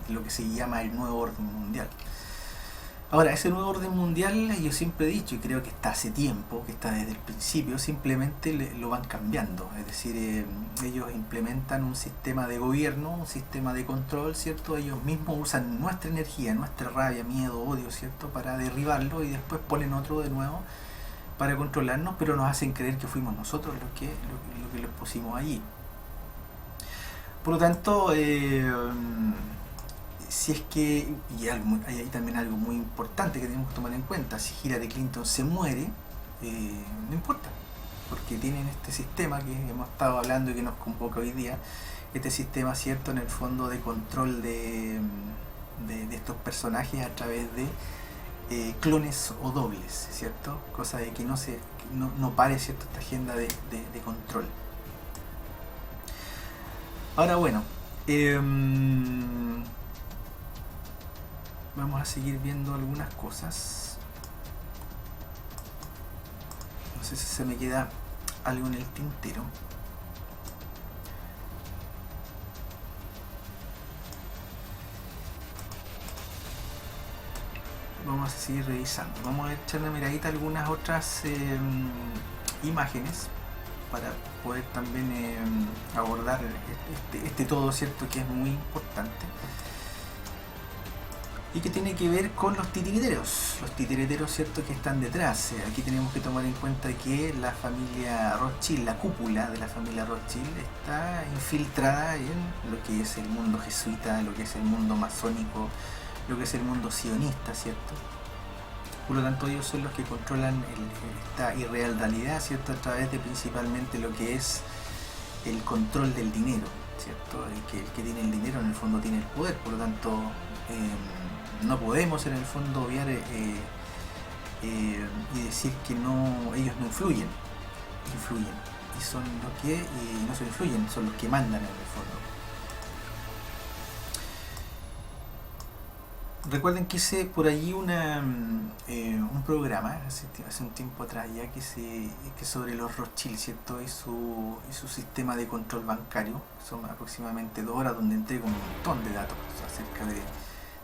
lo que se llama el nuevo orden mundial. Ahora, ese nuevo orden mundial, yo siempre he dicho, y creo que está hace tiempo, que está desde el principio, simplemente lo van cambiando. Es decir, ellos implementan un sistema de gobierno, un sistema de control, ¿cierto? Ellos mismos usan nuestra energía, nuestra rabia, miedo, odio, ¿cierto? Para derribarlo, y después ponen otro de nuevo para controlarnos, pero nos hacen creer que fuimos nosotros los que los pusimos allí. Por lo tanto, si es que, y hay también algo muy importante que tenemos que tomar en cuenta, si Hillary Clinton se muere, no importa, porque tienen este sistema que hemos estado hablando y que nos convoca hoy día, este sistema, ¿cierto?, en el fondo de control de estos personajes a través de clones o dobles, ¿cierto? Cosa de que no pare, ¿cierto?, esta agenda de control. Ahora, bueno, vamos a seguir viendo algunas cosas. No sé si se me queda algo en el tintero. Vamos a seguir revisando. Vamos a echar una miradita a algunas otras imágenes para poder también abordar este todo, ¿cierto?, que es muy importante y que tiene que ver con los titiriteros, ¿cierto?, que están detrás. Aquí tenemos que tomar en cuenta que la familia Rothschild, la cúpula de la familia Rothschild, está infiltrada en lo que es el mundo jesuita, lo que es el mundo masónico, lo que es el mundo sionista, ¿cierto? Por lo tanto, ellos son los que controlan esta irrealidad, ¿cierto?, a través de principalmente lo que es el control del dinero, ¿cierto? El que tiene el dinero en el fondo tiene el poder. Por lo tanto, no podemos en el fondo obviar y decir que ellos no influyen, y son los que no se influyen, son los que mandan en el fondo. Recuerden que hice por allí un programa hace un tiempo atrás ya que sobre los Rothschild, ¿cierto?, y su sistema de control bancario. Son aproximadamente 2 horas donde entrego un montón de datos acerca de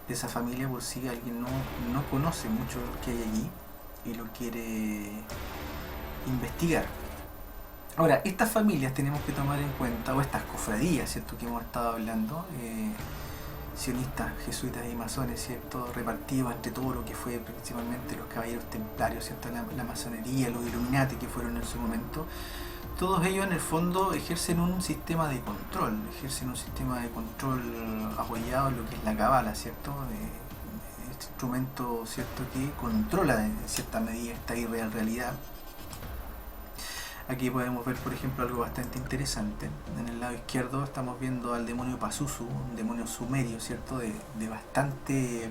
esa familia, por si alguien no conoce mucho lo que hay allí y lo quiere investigar. Ahora, estas familias tenemos que tomar en cuenta, o estas cofradías, ¿cierto?, que hemos estado hablando, sionistas, jesuitas y masones, ¿cierto?, repartidos entre todo lo que fue principalmente los caballeros templarios, ¿cierto?, la masonería, los Illuminati que fueron en su momento. Todos ellos en el fondo ejercen un sistema de control, apoyado en lo que es la cábala, ¿cierto?, este instrumento, ¿cierto?, que controla en cierta medida esta irreal realidad. Aquí podemos ver, por ejemplo, algo bastante interesante. En el lado izquierdo estamos viendo al demonio Pazuzu, un demonio sumerio, ¿cierto?, de bastante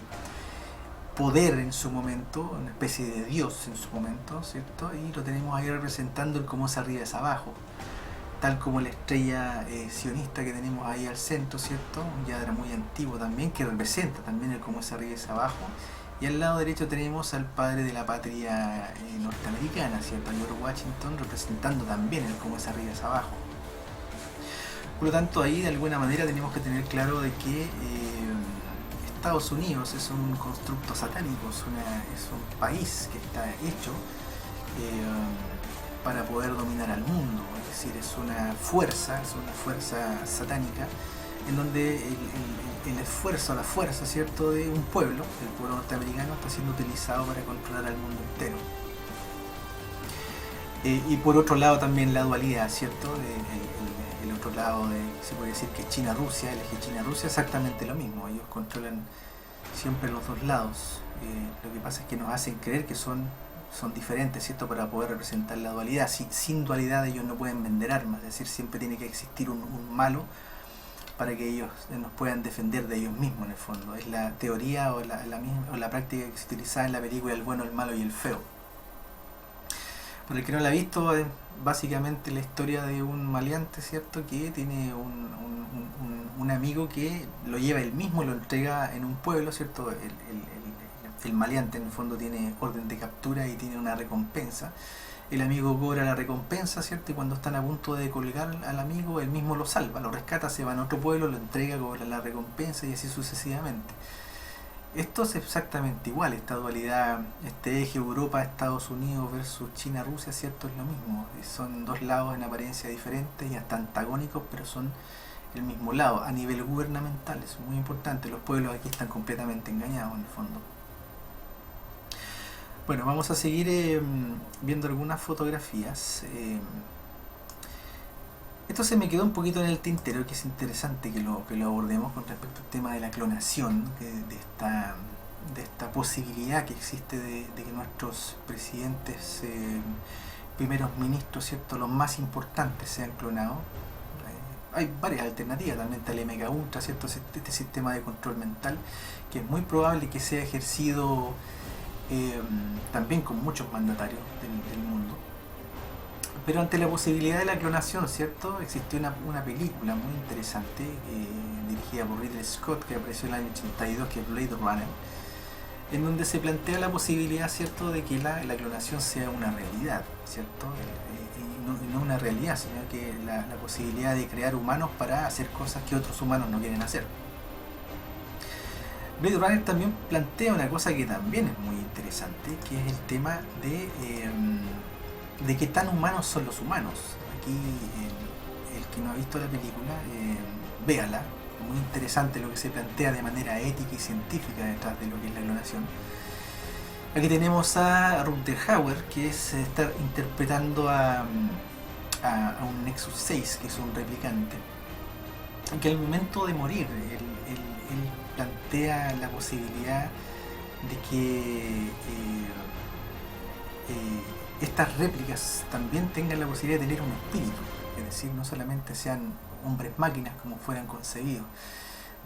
poder en su momento, una especie de dios en su momento, ¿cierto? Y lo tenemos ahí representando el cómo es arriba es abajo, tal como la estrella sionista que tenemos ahí al centro, ¿cierto? Un yadra muy antiguo también, que representa también el cómo es arriba es abajo. Y al lado derecho tenemos al padre de la patria norteamericana, ¿cierto?, George Washington, representando también el cómo es arriba es abajo. Por lo tanto, ahí de alguna manera tenemos que tener claro de que Estados Unidos es un constructo satánico, es un país que está hecho para poder dominar al mundo, es decir, es una fuerza satánica en donde el esfuerzo, la fuerza, ¿cierto?, de un pueblo, el pueblo norteamericano, está siendo utilizado para controlar al mundo entero. Y por otro lado también la dualidad, ¿cierto?, el otro lado se puede decir que China-Rusia, el eje China-Rusia, exactamente lo mismo. Ellos controlan siempre los dos lados. Lo que pasa es que nos hacen creer que son diferentes, ¿cierto?, para poder representar la dualidad. Sin dualidad ellos no pueden vender armas, es decir, siempre tiene que existir un malo para que ellos nos puedan defender de ellos mismos en el fondo. Es la teoría o la práctica que se utilizaba en la película El bueno, el malo y el feo. Por el que no la ha visto, es básicamente la historia de un maleante, ¿cierto? Que tiene un amigo que lo lleva él mismo, lo entrega en un pueblo, ¿cierto? El maleante en el fondo tiene orden de captura y tiene una recompensa. El amigo cobra la recompensa, ¿cierto? Y cuando están a punto de colgar al amigo, él mismo lo salva, lo rescata, se va a otro pueblo, lo entrega, cobra la recompensa y así sucesivamente. Esto es exactamente igual, esta dualidad, este eje Europa-Estados Unidos versus China-Rusia, ¿cierto? Es lo mismo. Son dos lados en apariencia diferentes y hasta antagónicos, pero son el mismo lado. A nivel gubernamental, es muy importante, los pueblos aquí están completamente engañados en el fondo. Bueno, vamos a seguir viendo algunas fotografías. Esto se me quedó un poquito en el tintero, que es interesante que lo abordemos con respecto al tema de la clonación, de esta posibilidad que existe de que nuestros presidentes, primeros ministros, ¿cierto?, los más importantes sean clonados. Hay varias alternativas, también está el MK Ultra, ¿cierto?, este sistema de control mental, que es muy probable que sea ejercido también con muchos mandatarios del mundo. Pero ante la posibilidad de la clonación, ¿cierto?, existió una película muy interesante dirigida por Ridley Scott, que apareció en el año 82, que es Blade Runner, en donde se plantea la posibilidad, ¿cierto?, de que la clonación sea una realidad, ¿cierto? Y no una realidad, sino que la posibilidad de crear humanos para hacer cosas que otros humanos no quieren hacer. Blade Runner también plantea una cosa que también es muy interesante, que es el tema de qué tan humanos son los humanos. Aquí el que no ha visto la película, véala, muy interesante lo que se plantea de manera ética y científica detrás de lo que es la clonación. Aquí tenemos a Rutger Hauer, que está interpretando a un Nexus 6, que es un replicante, que al momento de morir él plantea la posibilidad de que estas réplicas también tengan la posibilidad de tener un espíritu, es decir, no solamente sean hombres máquinas como fueran concebidos.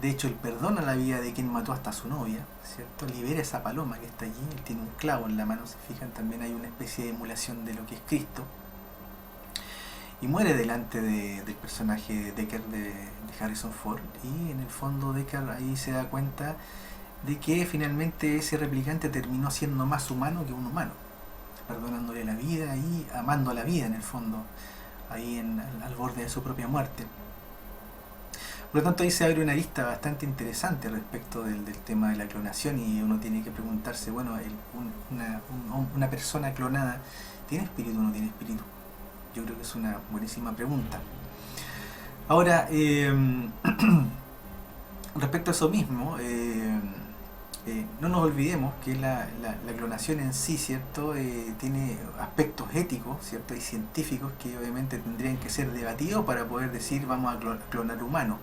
De hecho, él perdona la vida de quien mató hasta a su novia, ¿cierto? Libera esa paloma que está allí, él tiene un clavo en la mano, se fijan, también hay una especie de emulación de lo que es Cristo. Y muere delante del personaje Deckard de Harrison Ford, y en el fondo Deckard ahí se da cuenta de que finalmente ese replicante terminó siendo más humano que un humano, perdonándole la vida y amando a la vida en el fondo, ahí al borde de su propia muerte. Por lo tanto, ahí se abre una lista bastante interesante respecto del tema de la clonación, y uno tiene que preguntarse, bueno, una persona clonada, ¿tiene espíritu o no tiene espíritu? Yo creo que es una buenísima pregunta. Ahora, respecto a eso mismo, no nos olvidemos que la clonación en sí, ¿cierto?, tiene aspectos éticos, ¿cierto?, y científicos que obviamente tendrían que ser debatidos para poder decir vamos a clonar humanos.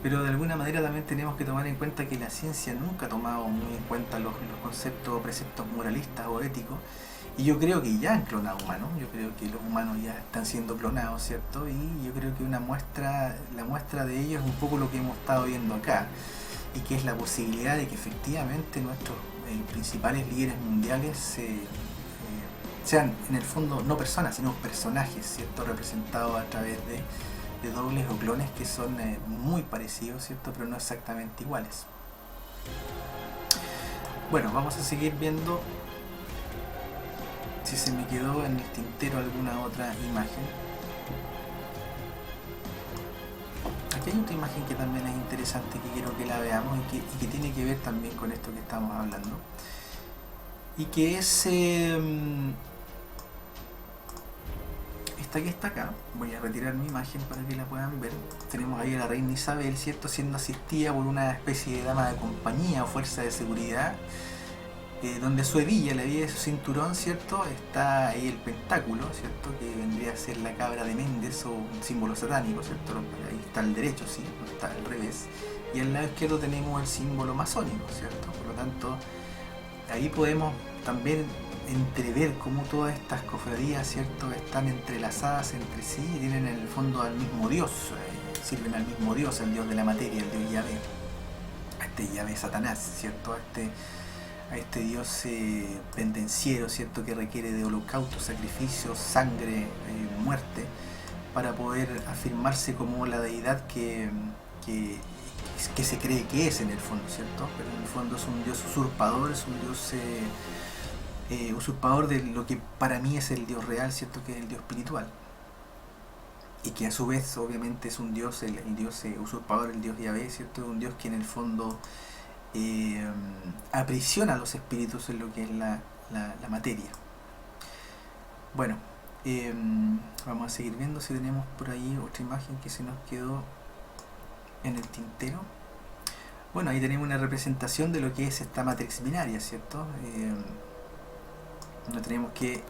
Pero de alguna manera también tenemos que tomar en cuenta que la ciencia nunca ha tomado muy en cuenta los conceptos o preceptos moralistas o éticos, y yo creo que ya han clonado humanos, yo creo que los humanos ya están siendo clonados, ¿cierto? Y yo creo que la muestra de ello es un poco lo que hemos estado viendo acá, y que es la posibilidad de que efectivamente nuestros principales líderes mundiales sean en el fondo no personas, sino personajes, ¿cierto?, representados a través de dobles o clones que son muy parecidos, ¿cierto?, pero no exactamente iguales. Bueno, vamos a seguir viendo si se me quedó en el tintero alguna otra imagen. Aquí hay otra imagen que también es interesante, que quiero que la veamos y que tiene que ver también con esto que estamos hablando, y que es esta que está acá. Voy a retirar mi imagen para que la puedan ver. Tenemos ahí a la reina Isabel, ¿cierto?, siendo asistida por una especie de dama de compañía o fuerza de seguridad, donde su hebilla, la hebilla de su cinturón, ¿cierto?, está ahí el pentáculo, ¿cierto?, que vendría a ser la cabra de Méndez o un símbolo satánico, ¿cierto? Ahí está el derecho, sí, no está al revés. Y al lado izquierdo tenemos el símbolo masónico, ¿cierto? Por lo tanto, ahí podemos también entrever cómo todas estas cofradías, ¿cierto?, están entrelazadas entre sí y tienen en el fondo al mismo Dios, sirven al mismo Dios, el Dios de la materia, el Dios Yahvé, a este Yahvé Satanás, ¿cierto?, a este Dios pendenciero, ¿cierto?, que requiere de holocaustos, sacrificios, sangre, muerte, para poder afirmarse como la deidad que se cree que es en el fondo, ¿cierto? Pero en el fondo es un Dios usurpador, es un Dios usurpador de lo que para mí es el Dios real, ¿cierto?, que es el Dios espiritual. Y que a su vez obviamente es un Dios, el Dios usurpador, el Dios Yahvé, ¿cierto?, un Dios que en el fondo aprisiona a los espíritus en lo que es la materia. Bueno, vamos a seguir viendo si tenemos por ahí otra imagen que se nos quedó en el tintero. Bueno, ahí tenemos una representación de lo que es esta matrix binaria, ¿cierto? No tenemos que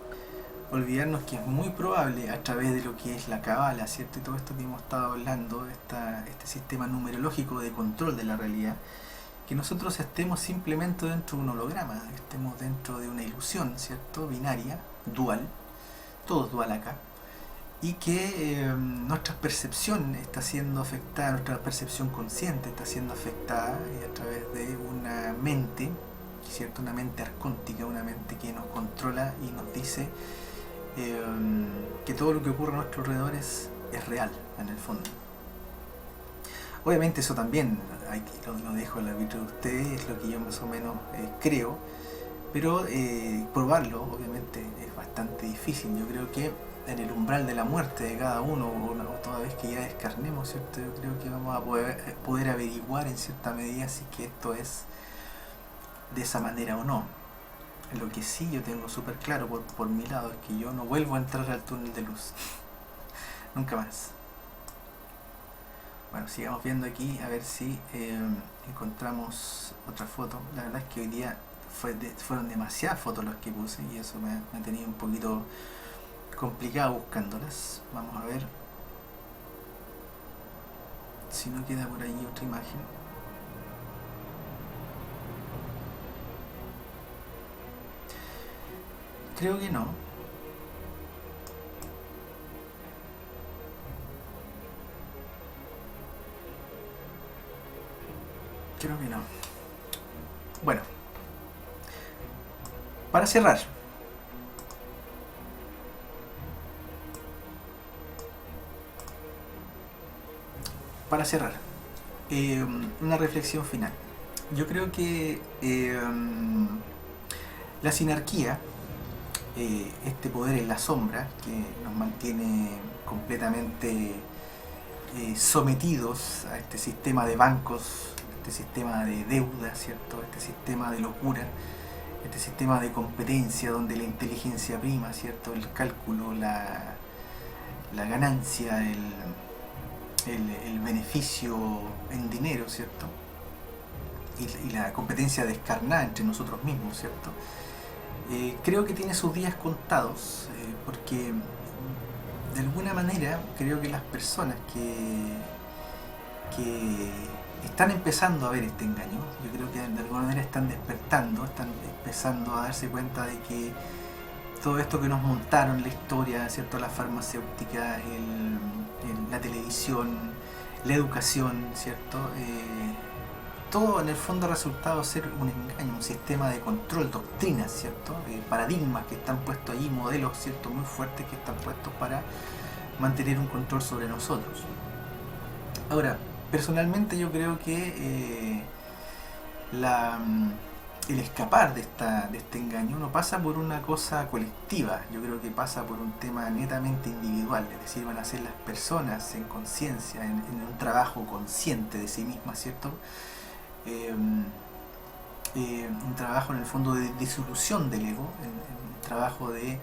olvidarnos que es muy probable, a través de lo que es la cábala, ¿cierto?, y todo esto que hemos estado hablando, este sistema numerológico de control de la realidad, que nosotros estemos simplemente dentro de un holograma, estemos dentro de una ilusión, ¿cierto?, binaria, dual, todo es dual acá, y que nuestra percepción está siendo afectada, nuestra percepción consciente está siendo afectada a través de una mente, ¿cierto?, una mente arcóntica, una mente que nos controla y nos dice que todo lo que ocurre a nuestro alrededor es real, en el fondo. Obviamente eso también lo dejo al arbitrio de ustedes, es lo que yo más o menos creo, pero probarlo obviamente es bastante difícil. Yo creo que en el umbral de la muerte de cada uno, o toda vez que ya descarnemos, ¿cierto?, yo creo que vamos a poder averiguar en cierta medida si que esto es de esa manera o no. Lo que sí yo tengo súper claro por mi lado es que yo no vuelvo a entrar al túnel de luz. Nunca más. Bueno, sigamos viendo aquí a ver si encontramos otra foto. La verdad es que hoy día fueron demasiadas fotos las que puse y eso me ha tenido un poquito complicado buscándolas. Vamos a ver si no queda por ahí otra imagen. Creo que no. Creo que no. Bueno, para cerrar, una reflexión final. Yo creo que la sinarquía, este poder en la sombra que nos mantiene completamente sometidos a este sistema de bancos, este sistema de deuda, ¿cierto?, este sistema de locura, este sistema de competencia donde la inteligencia prima, ¿cierto?, el cálculo, la ganancia, el beneficio en dinero, ¿cierto?, y la competencia descarnada entre nosotros mismos, ¿cierto? Creo que tiene sus días contados, porque de alguna manera creo que las personas que están empezando a ver este engaño, yo creo que de alguna manera están despertando, están empezando a darse cuenta de que todo esto que nos montaron, la historia, ¿cierto?, la farmacéutica, la televisión, la educación, ¿cierto?, todo en el fondo ha resultado ser un engaño, un sistema de control, doctrinas, ¿cierto?, paradigmas que están puestos ahí, modelos, ¿cierto?, muy fuertes que están puestos para mantener un control sobre nosotros. Ahora, personalmente yo creo que el escapar de este engaño no pasa por una cosa colectiva, yo creo que pasa por un tema netamente individual, es decir, van a ser las personas en conciencia, en un trabajo consciente de sí mismas, ¿cierto?, un trabajo en el fondo de disolución del ego, un trabajo de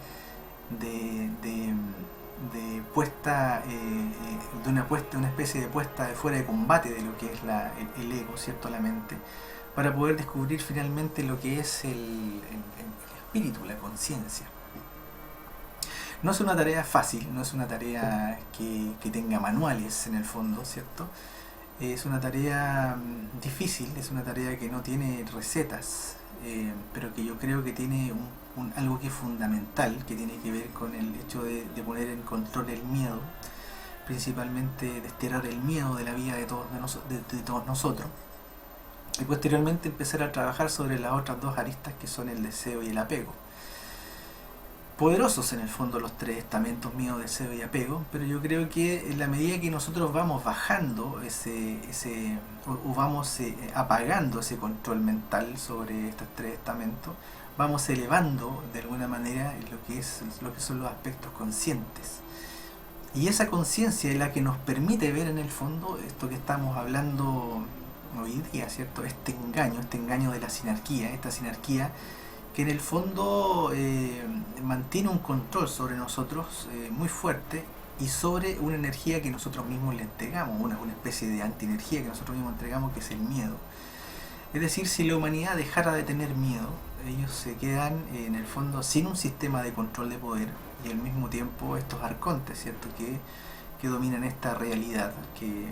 puesta, una especie de puesta de fuera de combate de lo que es el ego, ¿cierto?, la mente, para poder descubrir finalmente lo que es el espíritu, la conciencia. No es una tarea fácil, no es una tarea que tenga manuales en el fondo, ¿cierto? Es una tarea difícil, es una tarea que no tiene recetas, pero que yo creo que tiene algo que es fundamental, que tiene que ver con el hecho de poner en control el miedo, principalmente desterrar el miedo de la vida de todos nosotros, y posteriormente empezar a trabajar sobre las otras dos aristas, que son el deseo y el apego. Poderosos en el fondo los tres estamentos: miedo, deseo y apego, pero yo creo que en la medida que nosotros vamos bajando o vamos apagando ese control mental sobre estos tres estamentos, vamos elevando de alguna manera lo que son los aspectos conscientes. Y esa conciencia es la que nos permite ver en el fondo esto que estamos hablando hoy día, ¿cierto? Este engaño de la sinarquía, esta sinarquía que en el fondo mantiene un control sobre nosotros muy fuerte, y sobre una energía que nosotros mismos le entregamos, una especie de antienergía que nosotros mismos entregamos, que es el miedo. Es decir, si la humanidad dejara de tener miedo, ellos se quedan en el fondo sin un sistema de control de poder, y al mismo tiempo estos arcontes, ¿cierto?, que dominan esta realidad, que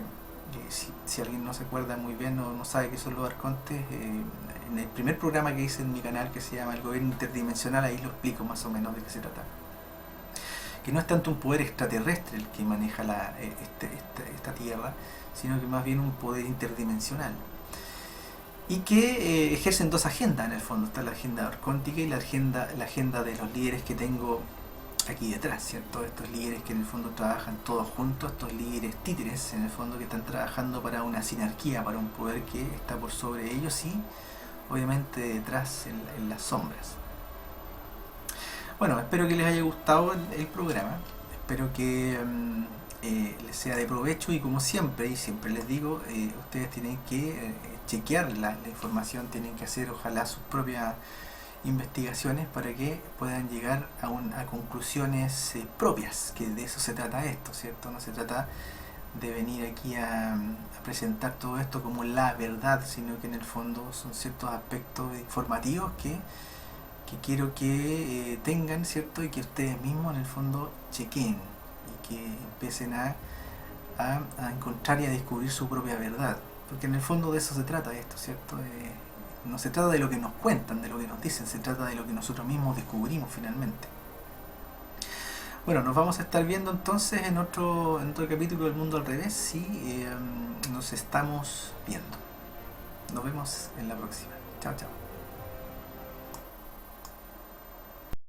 si alguien no se acuerda muy bien o no sabe qué son los arcontes, en el primer programa que hice en mi canal, que se llama El Gobierno Interdimensional, ahí lo explico más o menos de qué se trata. Que no es tanto un poder extraterrestre el que maneja esta tierra, sino que más bien un poder interdimensional, y que ejercen dos agendas en el fondo. Está la agenda arcóntica y la agenda de los líderes que tengo aquí detrás, ¿cierto? Estos líderes que en el fondo trabajan todos juntos, estos líderes títeres en el fondo, que están trabajando para una sinarquía, para un poder que está por sobre ellos y obviamente detrás en las sombras. Bueno, espero que les haya gustado el programa, espero que les sea de provecho, y como siempre, les digo, ustedes tienen que chequear la información, tienen que hacer ojalá sus propias investigaciones para que puedan llegar a conclusiones propias, que de eso se trata esto, ¿cierto? No se trata de venir aquí a presentar todo esto como la verdad, sino que en el fondo son ciertos aspectos informativos que quiero que tengan, ¿cierto? Y que ustedes mismos en el fondo chequeen y que empiecen a encontrar y a descubrir su propia verdad, porque en el fondo de eso se trata esto, ¿cierto? No se trata de lo que nos cuentan, de lo que nos dicen, se trata de lo que nosotros mismos descubrimos finalmente. Bueno, nos vamos a estar viendo entonces en otro capítulo del Mundo al Revés, y nos estamos viendo. Nos vemos en la próxima. Chao, chao.